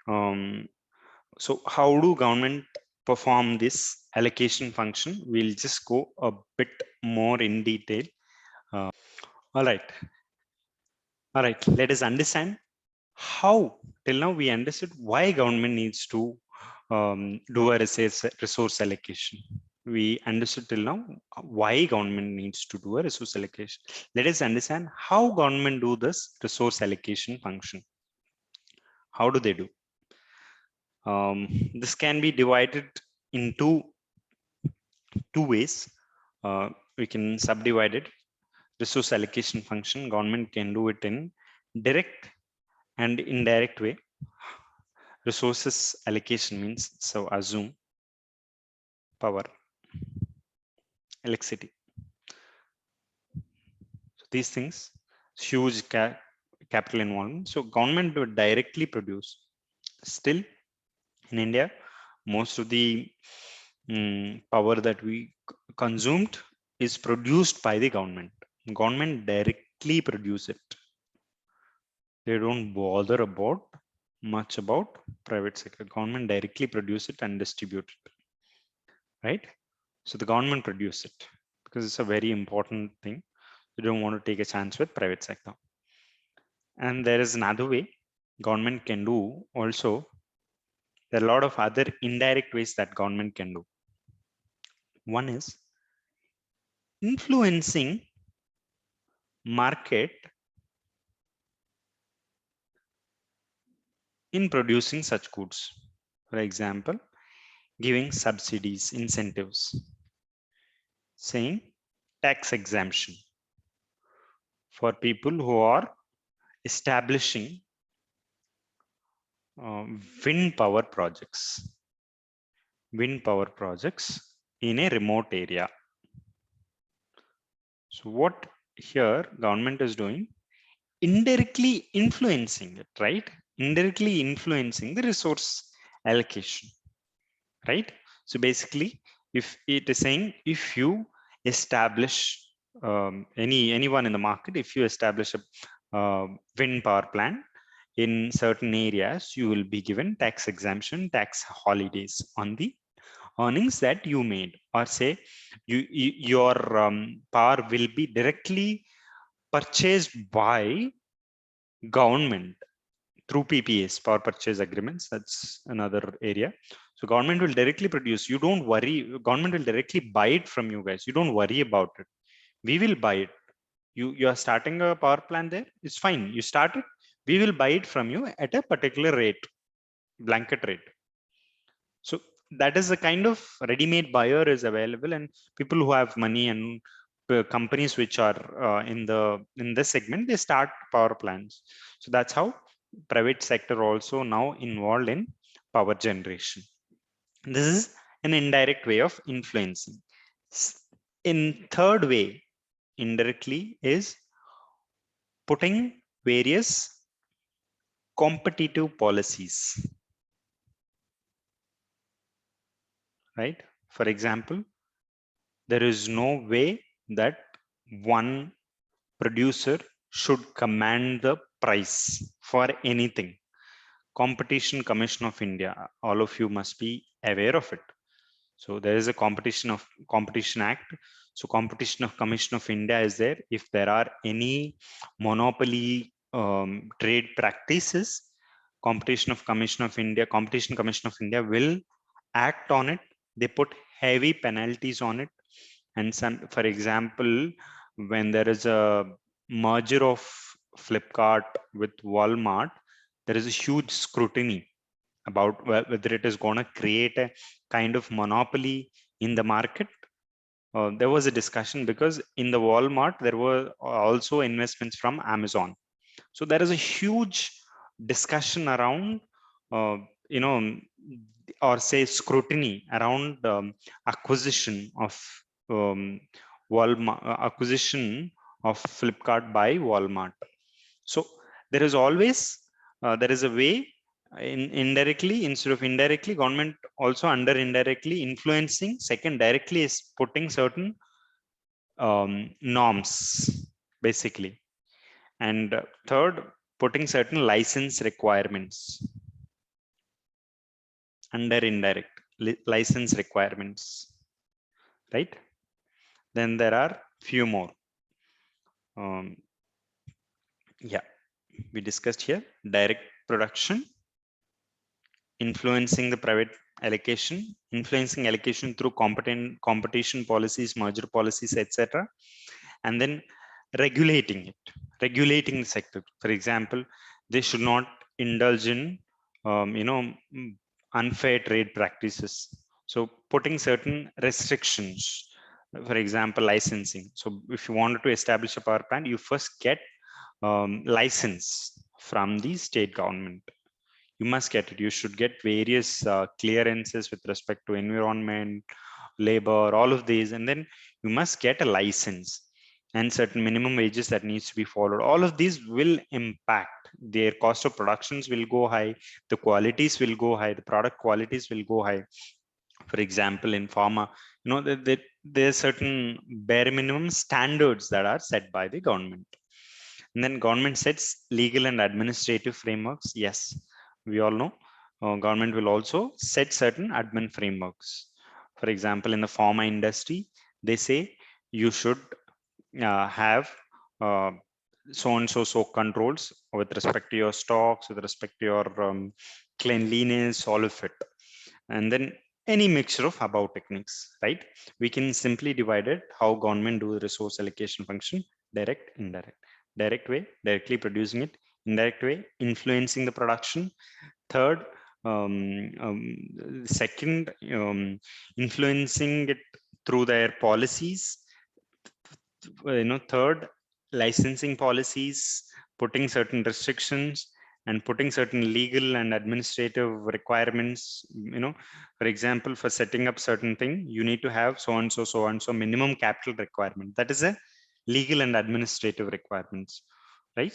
[SPEAKER 1] So how do government perform this allocation function? We'll just go a bit more in detail. All right. All right. Let us understand how, till now we understood why government needs to do a resource allocation. We understood till now why government needs to do a resource allocation. Let us understand how government do this resource allocation function. How do they do? This can be divided into two ways. We can subdivide it. Resource allocation function, government can do it in direct and indirect way. Resources allocation means, so assume power, electricity. So these things, huge capital involvement. So government would directly produce. Still, in India, most of the power that we consumed is produced by the government. Government directly produce it. They don't bother about much about private sector. Government directly produce it and distribute it, right? So the government produce it because it's a very important thing. You don't want to take a chance with private sector. And there is another way government can do also. There are a lot of other indirect ways that government can do. One is influencing market in producing such goods. For example, giving subsidies, incentives, saying tax exemption for people who are establishing wind power projects in a remote area. So what here government is doing, indirectly influencing it, right? Indirectly influencing the resource allocation, right? So basically, if it is saying, if you establish anyone in the market, if you establish a wind power plant in certain areas, you will be given tax exemption, tax holidays on the earnings that you made, or say your power will be directly purchased by government through PPAs, power purchase agreements. That's another area. So government will directly produce. You don't worry. Government will directly buy it from you guys. You don't worry about it. We will buy it. You are starting a power plant there. It's fine. You start it. We will buy it from you at a particular rate, blanket rate. So that is the kind of ready-made buyer is available, and people who have money and companies which are in this segment, they start power plants. So that's how private sector also now involved in power generation. This is an indirect way of influencing. In third way, indirectly, is putting various competitive policies, right? For example, there is no way that one producer should command the price for anything. Competition Commission of India, all of you must be aware of it. So there is a Competition Act. So Competition of Commission of India is there. If there are any monopoly trade practices, Competition Commission of India will act on it. They put heavy penalties on it. And some, for example, when there is a merger of Flipkart with Walmart, there is a huge scrutiny about whether it is going to create a kind of monopoly in the market. There was a discussion because in the Walmart, there were also investments from Amazon. So there is a huge discussion around, you know, or say scrutiny around acquisition of acquisition of Flipkart by Walmart. So there is always there is a way indirectly, instead of indirectly, government also under indirectly influencing. Second, directly is putting certain norms basically, and third, putting certain license requirements under indirect license requirements, right? Then there are few more. Yeah, we discussed here direct production, influencing the private allocation, influencing allocation through competition policies, merger policies, etc. And then regulating it, regulating the sector. For example, they should not indulge in unfair trade practices. So putting certain restrictions, for example, licensing. So if you wanted to establish a power plant, you first get license from the state government. You must get it. You should get various clearances with respect to environment, labor, all of these, and then you must get a license and certain minimum wages that needs to be followed. All of these will impact their cost of productions will go high, the qualities will go high, the product qualities will go high. For example, in pharma, there's certain bare minimum standards that are set by the government. And then government sets legal and administrative frameworks. Yes, we all know government will also set certain admin frameworks. For example, in the pharma industry, they say you should have uh, so and so controls with respect to your stocks, with respect to your cleanliness, all of it. And then any mixture of above techniques, right? We can simply divide it how government do the resource allocation function: direct, indirect. Direct way, directly producing it; indirect way, influencing the production; third, second, influencing it through their policies; third, licensing policies, putting certain restrictions and putting certain legal and administrative requirements. For example, for setting up certain thing, you need to have so and so minimum capital requirement. That is a legal and administrative requirements, right?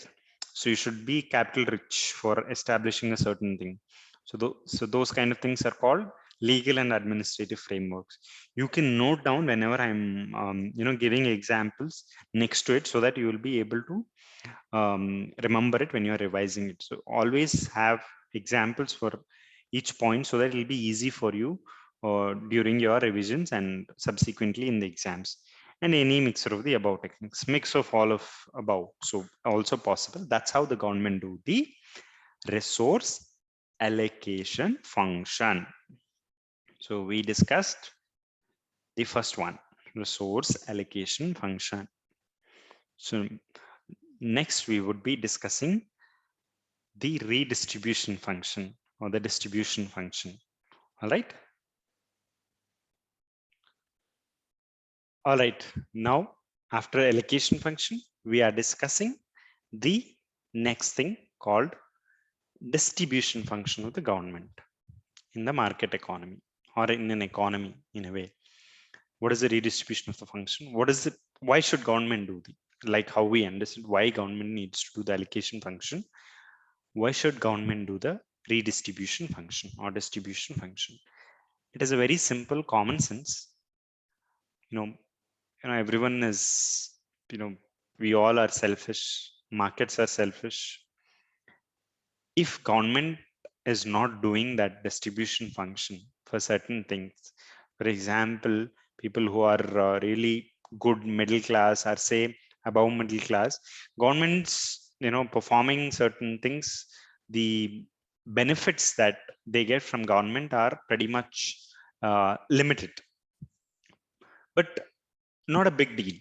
[SPEAKER 1] So you should be capital rich for establishing a certain thing. So those kind of things are called legal and administrative frameworks. You can note down whenever I'm giving examples next to it, so that you will be able to remember it when you're revising it. So always have examples for each point, so that it will be easy for you during your revisions and subsequently in the exams. And any mixture of the above techniques, mix of all of above, so also possible. That's how the government do the resource allocation function. So we discussed the first one, resource allocation function. So next we would be discussing the redistribution function or the distribution function. All right. All right. Now, after allocation function, we are discussing the next thing called distribution function of the government in the market economy, or in an economy in a way. What is the redistribution of the function? What is it? Why should government do the, like how we understand why government needs to do the allocation function? Why should government do the redistribution function or distribution function? It is a very simple common sense. Everyone is, we all are selfish. Markets are selfish. If government is not doing that distribution function for certain things, for example, people who are really good middle class, or say above middle class, governments, performing certain things, the benefits that they get from government are pretty much limited, but not a big deal,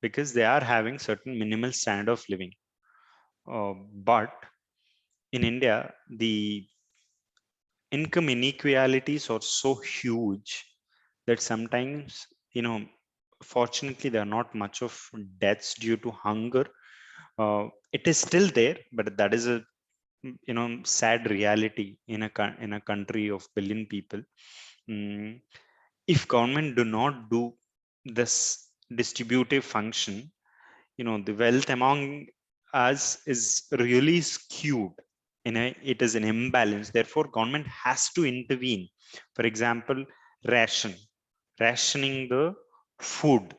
[SPEAKER 1] because they are having certain minimal standard of living. But in India, the income inequalities are so huge that sometimes, fortunately, there are not much of deaths due to hunger. It is still there, but that is a sad reality in a country of billion people. If government do not do this distributive function, the wealth among us is really skewed. It is an imbalance. Therefore, government has to intervene. For example, rationing the food,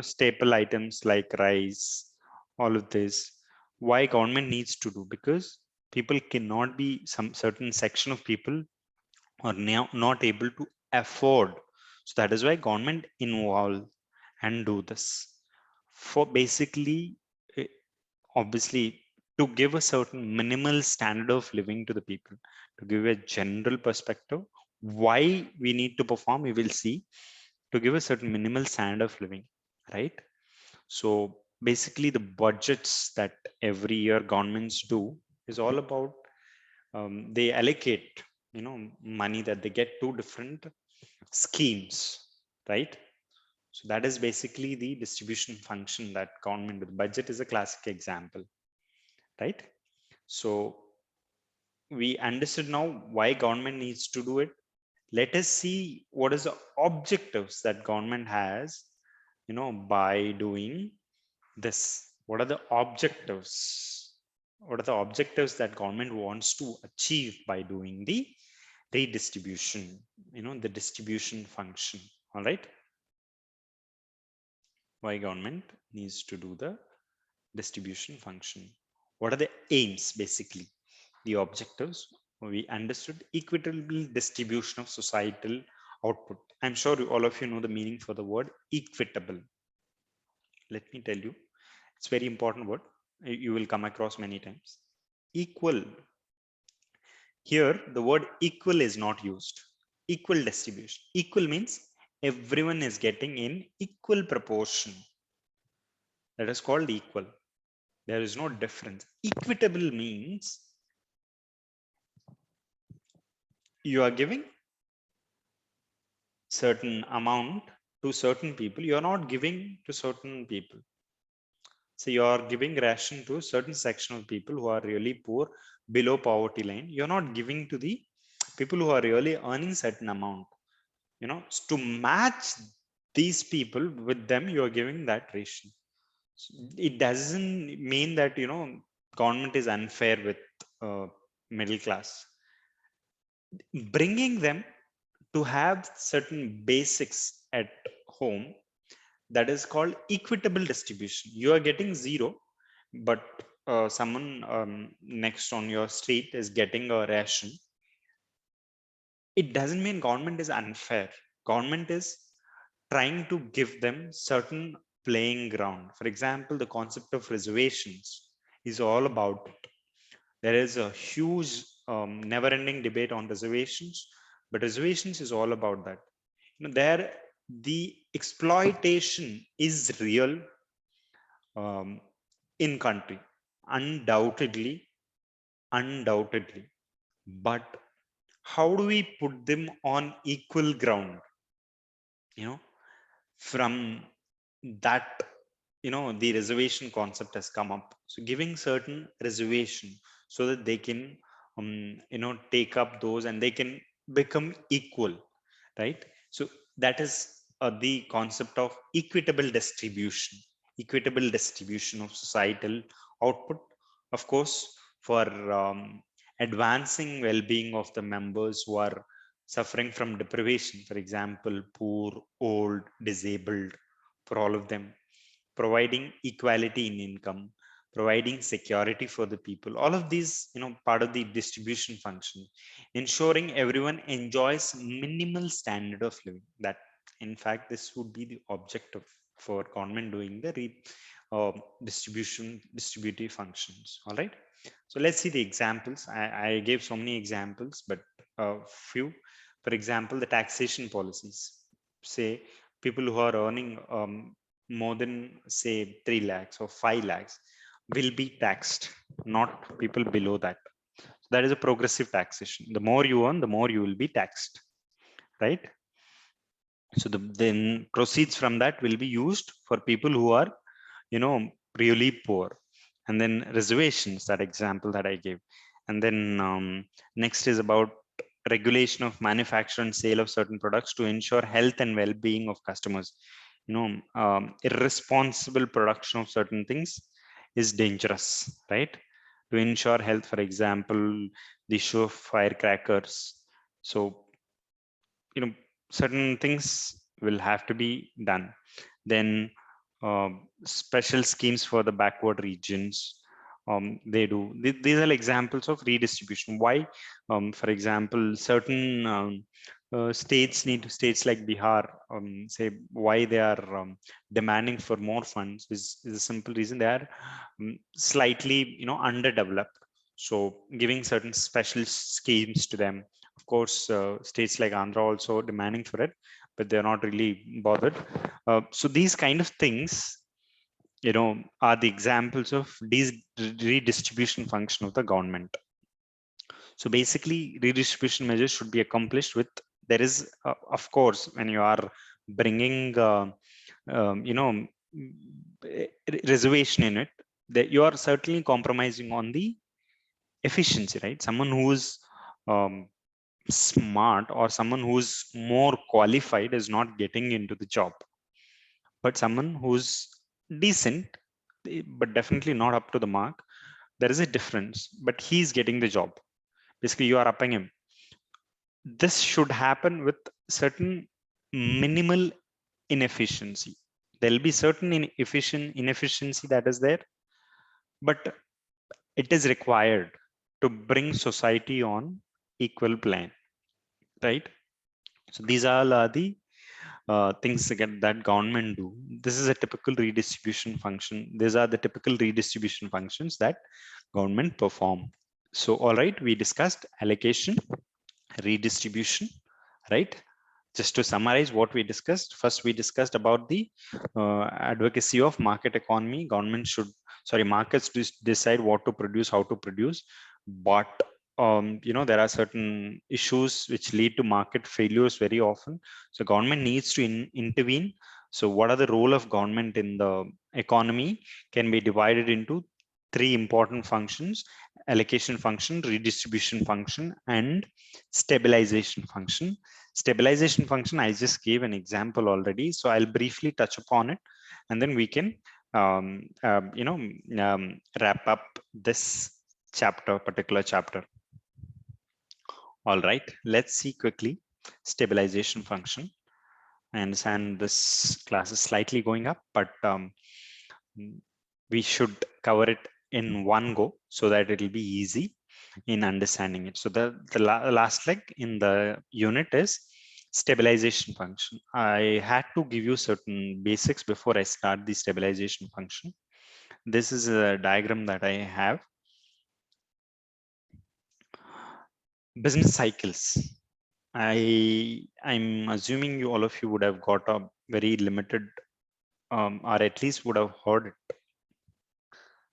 [SPEAKER 1] staple items like rice, all of this. Why government needs to do? Because people cannot be, some certain section of people are now not able to afford. So that is why government involve and do this for basically, eh, obviously, to give a certain minimal standard of living to the people, to give a general perspective. Why we need to perform, we will see, to give a certain minimal standard of living, right? So basically, the budgets that every year governments do is all about, they allocate, money that they get to different schemes, right? So that is basically the distribution function that government with budget is a classic example, right? So we understood now why government needs to do it. Let us see what is the objectives that government has, by doing this. What are the objectives? What are the objectives that government wants to achieve by doing the redistribution, the distribution function? All right. Why government needs to do the distribution function? What are the aims basically? the objectives, we understood equitable distribution of societal output. I'm sure all of you know the meaning for the word equitable. Let me tell you, it's very important word. You will come across many times. Equal. Here, the word equal is not used. Equal distribution. Equal means everyone is getting in equal proportion. That is called equal. There is no difference. Equitable means you are giving certain amount to certain people. You are not giving to certain people. So you are giving ration to a certain section of people who are really poor, below poverty line. You're not giving to the people who are really earning certain amount. You know, to match these people with them, you are giving that ration. It doesn't mean that, you know, government is unfair with middle class. Bringing them to have certain basics at home, that is called equitable distribution. You are getting zero, but someone next on your street is getting a ration. It doesn't mean government is unfair. Government is trying to give them certain playing ground. For example, the concept of reservations is all about it. There is a huge never-ending debate on reservations, but reservations is all about that. You know, there the exploitation is real in country, undoubtedly, but how do we put them on equal ground? You know, from that, you know, the reservation concept has come up. So giving certain reservation so that they can you know, take up those and they can become equal, right? So that is the concept of equitable distribution. Equitable distribution of societal output, of course, for advancing well-being of the members who are suffering from deprivation, for example, poor, old, disabled, for all of them, providing equality in income, providing security for the people. All of these, you know, part of the distribution function, ensuring everyone enjoys minimal standard of living. That, in fact, this would be the objective for government doing the distributive functions. All right. So let's see the examples. I gave so many examples, but a few. For example, the taxation policies. Say people who are earning more than, say, 3 lakhs or 5 lakhs will be taxed, not people below that. So that is a progressive taxation. The more you earn, the more you will be taxed, right? So then proceeds from that will be used for people who are, you know, really poor. And then reservations, that example that I gave. And then next is about regulation of manufacture and sale of certain products to ensure health and well-being of customers. You know, irresponsible production of certain things is dangerous, right? To ensure health, for example, the issue of firecrackers. So, you know, certain things will have to be done. Then special schemes for the backward regions, they do. These are examples of redistribution. Why? For example, certain states like Bihar, say why they are demanding for more funds is a simple reason. They are slightly, you know, underdeveloped. So giving certain special schemes to them. Of course, states like Andhra also demanding for it, but they're not really bothered. So these kind of things, you know, are the examples of these redistribution function of the government. So basically, redistribution measures should be accomplished with, there is, of course, when you are bringing, you know, reservation in it, that you are certainly compromising on the efficiency, right? Someone who's smart or someone who's more qualified is not getting into the job, but someone who's decent but definitely not up to the mark, there is a difference, but he's getting the job. Basically, you are upping him. This should happen with certain minimal inefficiency. There'll be certain inefficiency that is there, but it is required to bring society on equal plane, right? So these all are the things that government do. This is a typical redistribution function. These are the typical redistribution functions that government perform. So, all right, we discussed allocation, redistribution, right? Just to summarize what we discussed, first we discussed about the advocacy of market economy. Government should, markets decide what to produce, how to produce, but there are certain issues which lead to market failures very often. So government needs to intervene. So what are the role of government in the economy can be divided into three important functions: allocation function, redistribution function, and stabilization function. Stabilization function, I just gave an example already, so I'll briefly touch upon it, and then we can wrap up this particular chapter. All right, let's see quickly stabilization function. I understand this class is slightly going up, but we should cover it in one go so that it will be easy in understanding it. So the last leg in the unit is stabilization function. I had to give you certain basics before I start the stabilization function. This is a diagram that I have. Business cycles. I'm assuming all of you would have got a very limited or at least would have heard it.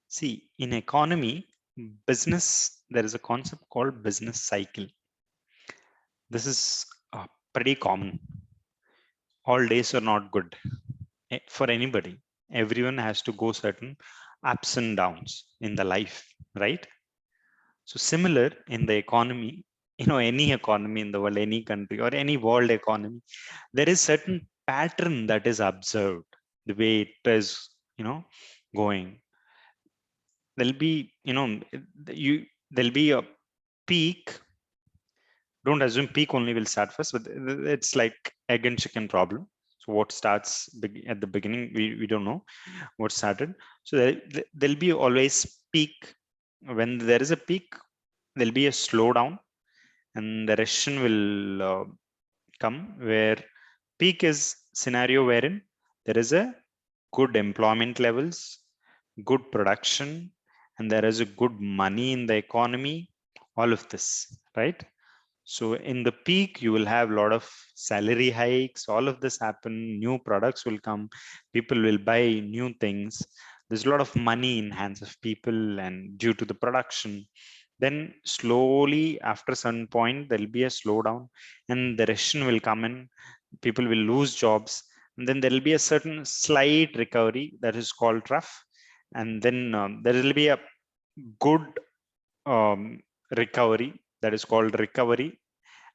[SPEAKER 1] See, in economy, business, there is a concept called business cycle. This is pretty common. All days are not good for anybody. Everyone has to go certain ups and downs in the life, right? So similar in the economy, any economy in the world, any country or any world economy, there is certain pattern that is observed the way it is, going. There'll be, there'll be a peak. Don't assume peak only will start first, but it's like egg and chicken problem. So what starts at the beginning, we don't know what started. So there'll be always peak. When there is a peak, there'll be a slowdown, and the recession will come, where peak is scenario wherein there is a good employment levels, good production, and there is a good money in the economy, all of this, right? So in the peak, you will have a lot of salary hikes, all of this happen, new products will come, people will buy new things. There's a lot of money in hands of people and due to the production. Then slowly after some point, there'll be a slowdown and the recession will come in, people will lose jobs. And then there'll be a certain slight recovery that is called rough. And then there will be a good recovery that is called recovery,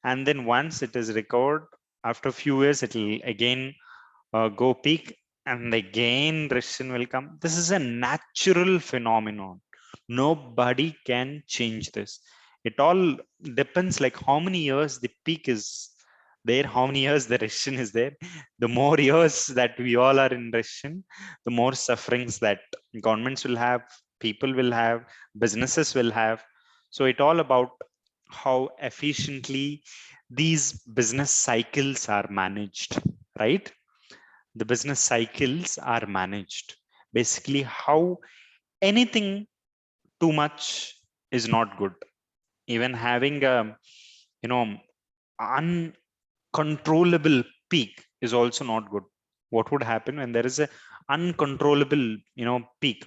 [SPEAKER 1] and then once it is recovered after a few years it will again go peak, and again recession will come. This is a natural phenomenon, nobody can change this. It all depends like how many years the peak is there, how many years the recession is there. The more years that we all are in recession, the more sufferings that governments will have, people will have, businesses will have. So it all about how efficiently these business cycles are managed, right? The business cycles are managed. Basically, how anything too much is not good. Even having a, uncontrollable peak is also not good. What would happen when there is a uncontrollable, peak?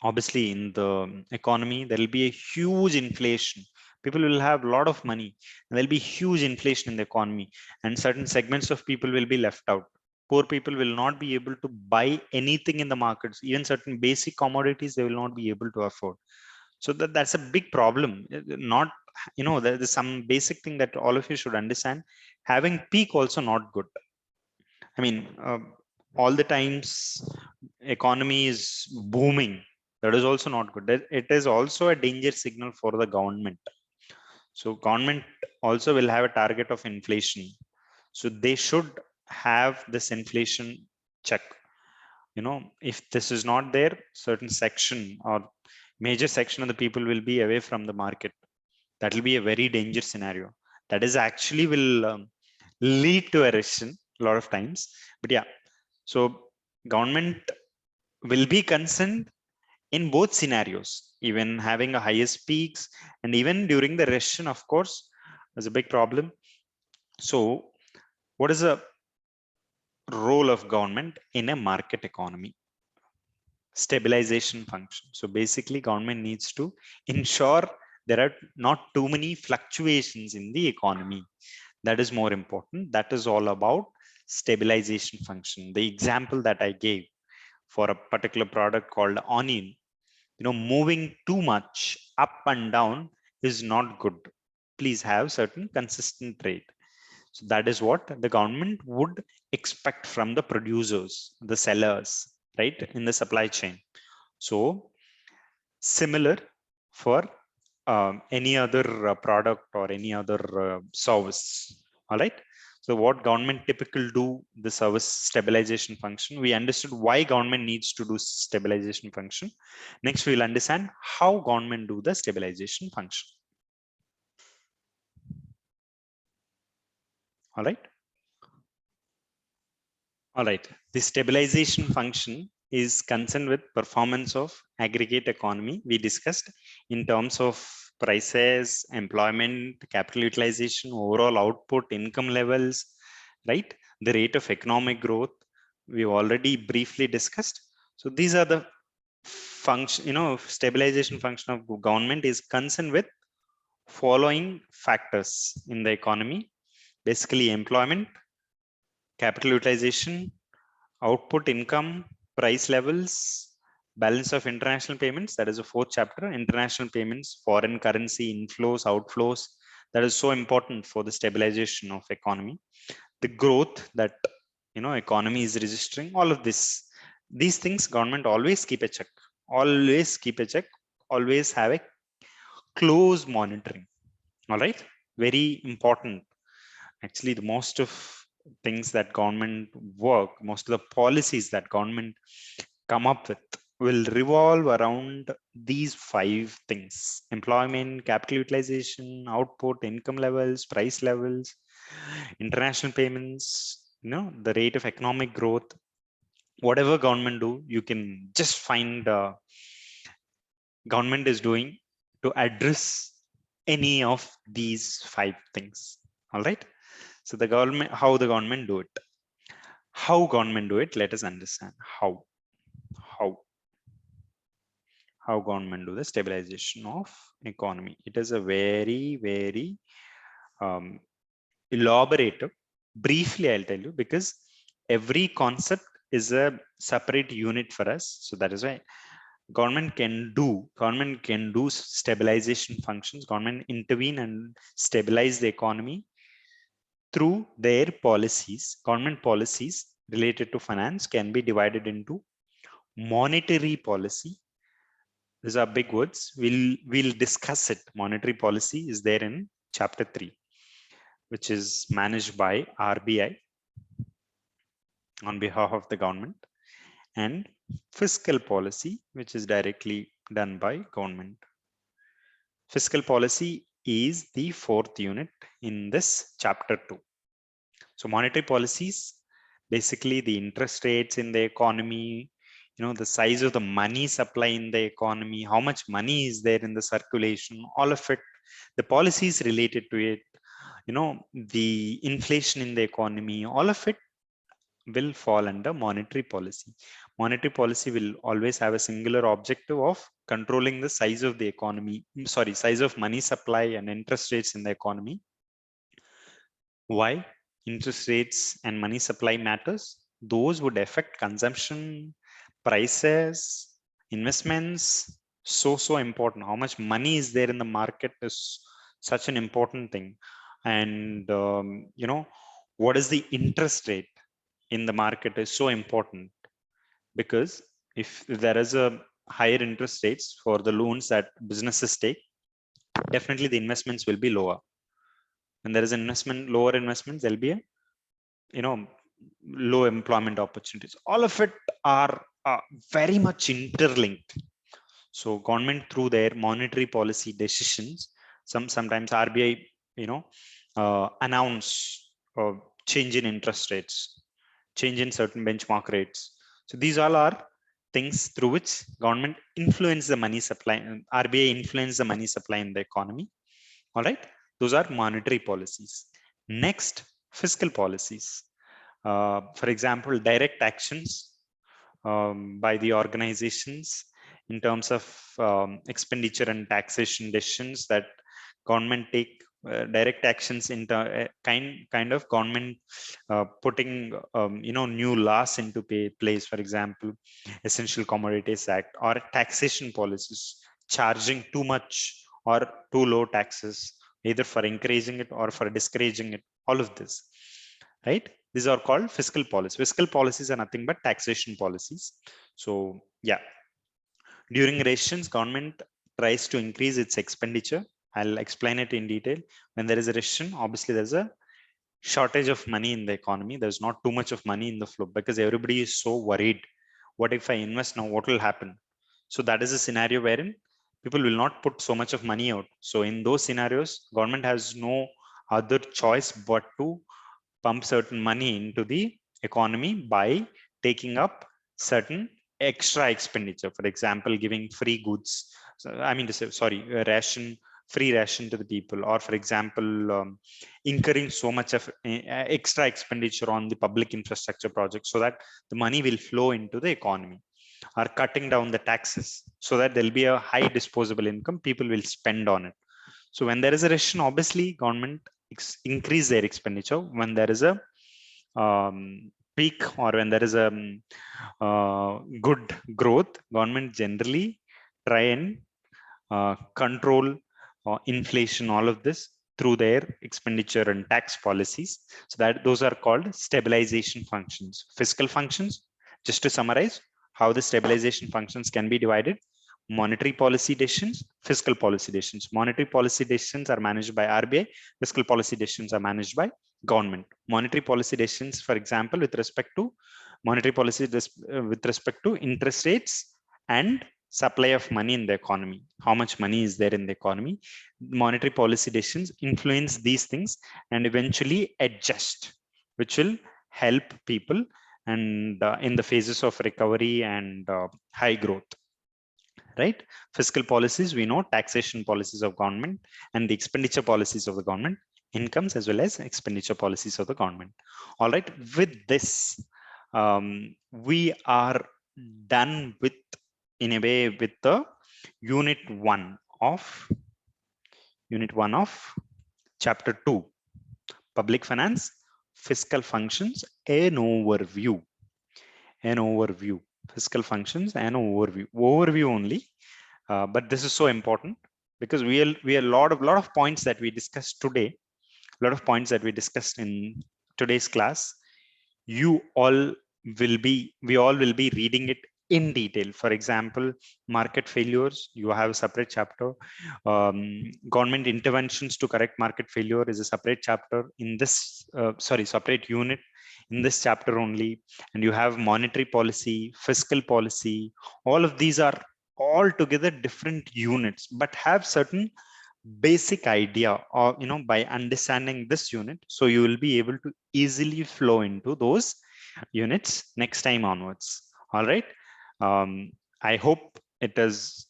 [SPEAKER 1] Obviously in the economy there will be a huge inflation, people will have a lot of money, and there'll be huge inflation in the economy, and certain segments of people will be left out. Poor people will not be able to buy anything in the markets, even certain basic commodities they will not be able to afford. So that's a big problem. Not, there's some basic thing that all of you should understand. Having peak also not good. I mean, all the times economy is booming, that is also not good. It is also a danger signal for the government. So government also will have a target of inflation, so they should have this inflation check. If this is not there, certain section or major section of the people will be away from the market. That will be a very dangerous scenario. That is actually will lead to a recession a lot of times. But yeah, so government will be concerned in both scenarios, even having a highest peaks and even during the recession, of course, is a big problem. So what is the role of government in a market economy? Stabilization function. So basically government needs to ensure there are not too many fluctuations in the economy. That is more important. That is all about stabilization function. The example that I gave for a particular product called onion, moving too much up and down is not good. Please have certain consistent rate. So that is what the government would expect from the producers, the sellers, right, in the supply chain. So similar for any other product or any other service. All right. So what government typically do the service stabilization function. We understood why government needs to do stabilization function. Next, we'll understand how government do the stabilization function. All right. All right. The stabilization function is concerned with performance of aggregate economy. We discussed in terms of prices, employment, capital utilization, overall output, income levels, right? The rate of economic growth, we've already briefly discussed. So these are the function, stabilization function of government is concerned with following factors in the economy, basically employment, capital utilization, output, income, price levels, balance of international payments. That is the fourth chapter. International payments, foreign currency inflows, outflows. That is so important for the stabilization of economy. The growth that economy is registering. All of these things, government always keep a check. Always keep a check. Always have a close monitoring. All right, very important. Actually, the most of things that government work, most of the policies that government come up with will revolve around these 5 things: employment, capital utilization, output, income levels, price levels, international payments, the rate of economic growth. Whatever government do, you can just find government is doing to address any of these 5 things. All right. So the government, how the government do it? How government do it? Let us understand how government do the stabilization of economy. It is a very, very elaborative. Briefly, I'll tell you, because every concept is a separate unit for us. So that is why government can do stabilization functions. Government intervene and stabilize the economy through their policies. Government policies related to finance can be divided into monetary policy. These are big words. We'll discuss it. Monetary policy is there in chapter 3, which is managed by RBI on behalf of the government, and fiscal policy, which is directly done by government. Fiscal policy is the 4th unit in this chapter 2. So monetary policies, basically the interest rates in the economy, the size of the money supply in the economy, how much money is there in the circulation, all of it, the policies related to it, the inflation in the economy, all of it will fall under monetary policy. Monetary policy will always have a singular objective of controlling the size of the economy, size of money supply and interest rates in the economy. Why interest rates and money supply matters? Those would affect consumption, prices, investments. So important. How much money is there in the market is such an important thing. And what is the interest rate in the market is so important, because if there is a higher interest rates for the loans that businesses take, definitely the investments will be lower. When there is lower investment, there'll be a low employment opportunities. All of it are very much interlinked. So government through their monetary policy decisions, sometimes RBI, announce change in interest rates, change in certain benchmark rates. So these all are things through which government influence the money supply, RBI influence the money supply in the economy. All right, those are monetary policies. Next, fiscal policies. For example, direct actions by the organizations in terms of expenditure and taxation decisions that government take, direct actions in kind of government putting new laws into place. For example, Essential Commodities Act or taxation policies, charging too much or too low taxes, either for increasing it or for discouraging it. All of this, right? These are called fiscal policies. Fiscal policies are nothing but taxation policies. So yeah, during recessions, government tries to increase its expenditure. I'll explain it in detail. When there is a recession, obviously there's a shortage of money in the economy. There's not too much of money in the flow because everybody is so worried. What if I invest now? What will happen? So that is a scenario wherein people will not put so much of money out. So in those scenarios, government has no other choice but to pump certain money into the economy by taking up certain extra expenditure. For example, giving free goods. I mean to say, sorry, free ration to the people, or for example, incurring so much of extra expenditure on the public infrastructure project so that the money will flow into the economy, or cutting down the taxes so that there'll be a high disposable income, people will spend on it. So when there is a recession, obviously government increase their expenditure. When there is a peak, or when there is a good growth, government generally try and control inflation, all of this through their expenditure and tax policies. So that those are called stabilization functions. Fiscal functions, just to summarize how the stabilization functions can be divided: monetary policy decisions, fiscal policy decisions. Monetary policy decisions are managed by RBI, fiscal policy decisions are managed by government. Monetary policy decisions, for example, with respect to monetary policy with respect to interest rates and supply of money in the economy, how much money is there in the economy. Monetary policy decisions influence these things and eventually adjust, which will help people and in the phases of recovery and high growth. Right? Fiscal policies, we know taxation policies of government and the expenditure policies of the government, incomes as well as expenditure policies of the government. All right, with this, we are done with, in a way, with the unit one of chapter 2, public finance, fiscal functions, an overview, fiscal functions, an overview only. But this is so important because we are a lot of points that we discussed today, a lot of points that we discussed in today's class. We all will be reading it in detail. For example, market failures, you have a separate chapter. Government interventions to correct market failure is a separate chapter in this, separate unit in this chapter only. And you have monetary policy, fiscal policy. All of these are all together different units, but have certain basic idea, or by understanding this unit, so you will be able to easily flow into those units next time onwards. All right, I hope it is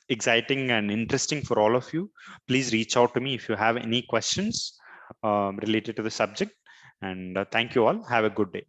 [SPEAKER 1] exciting and interesting for all of you. Please reach out to me if you have any questions related to the subject, and thank you all. Have a good day.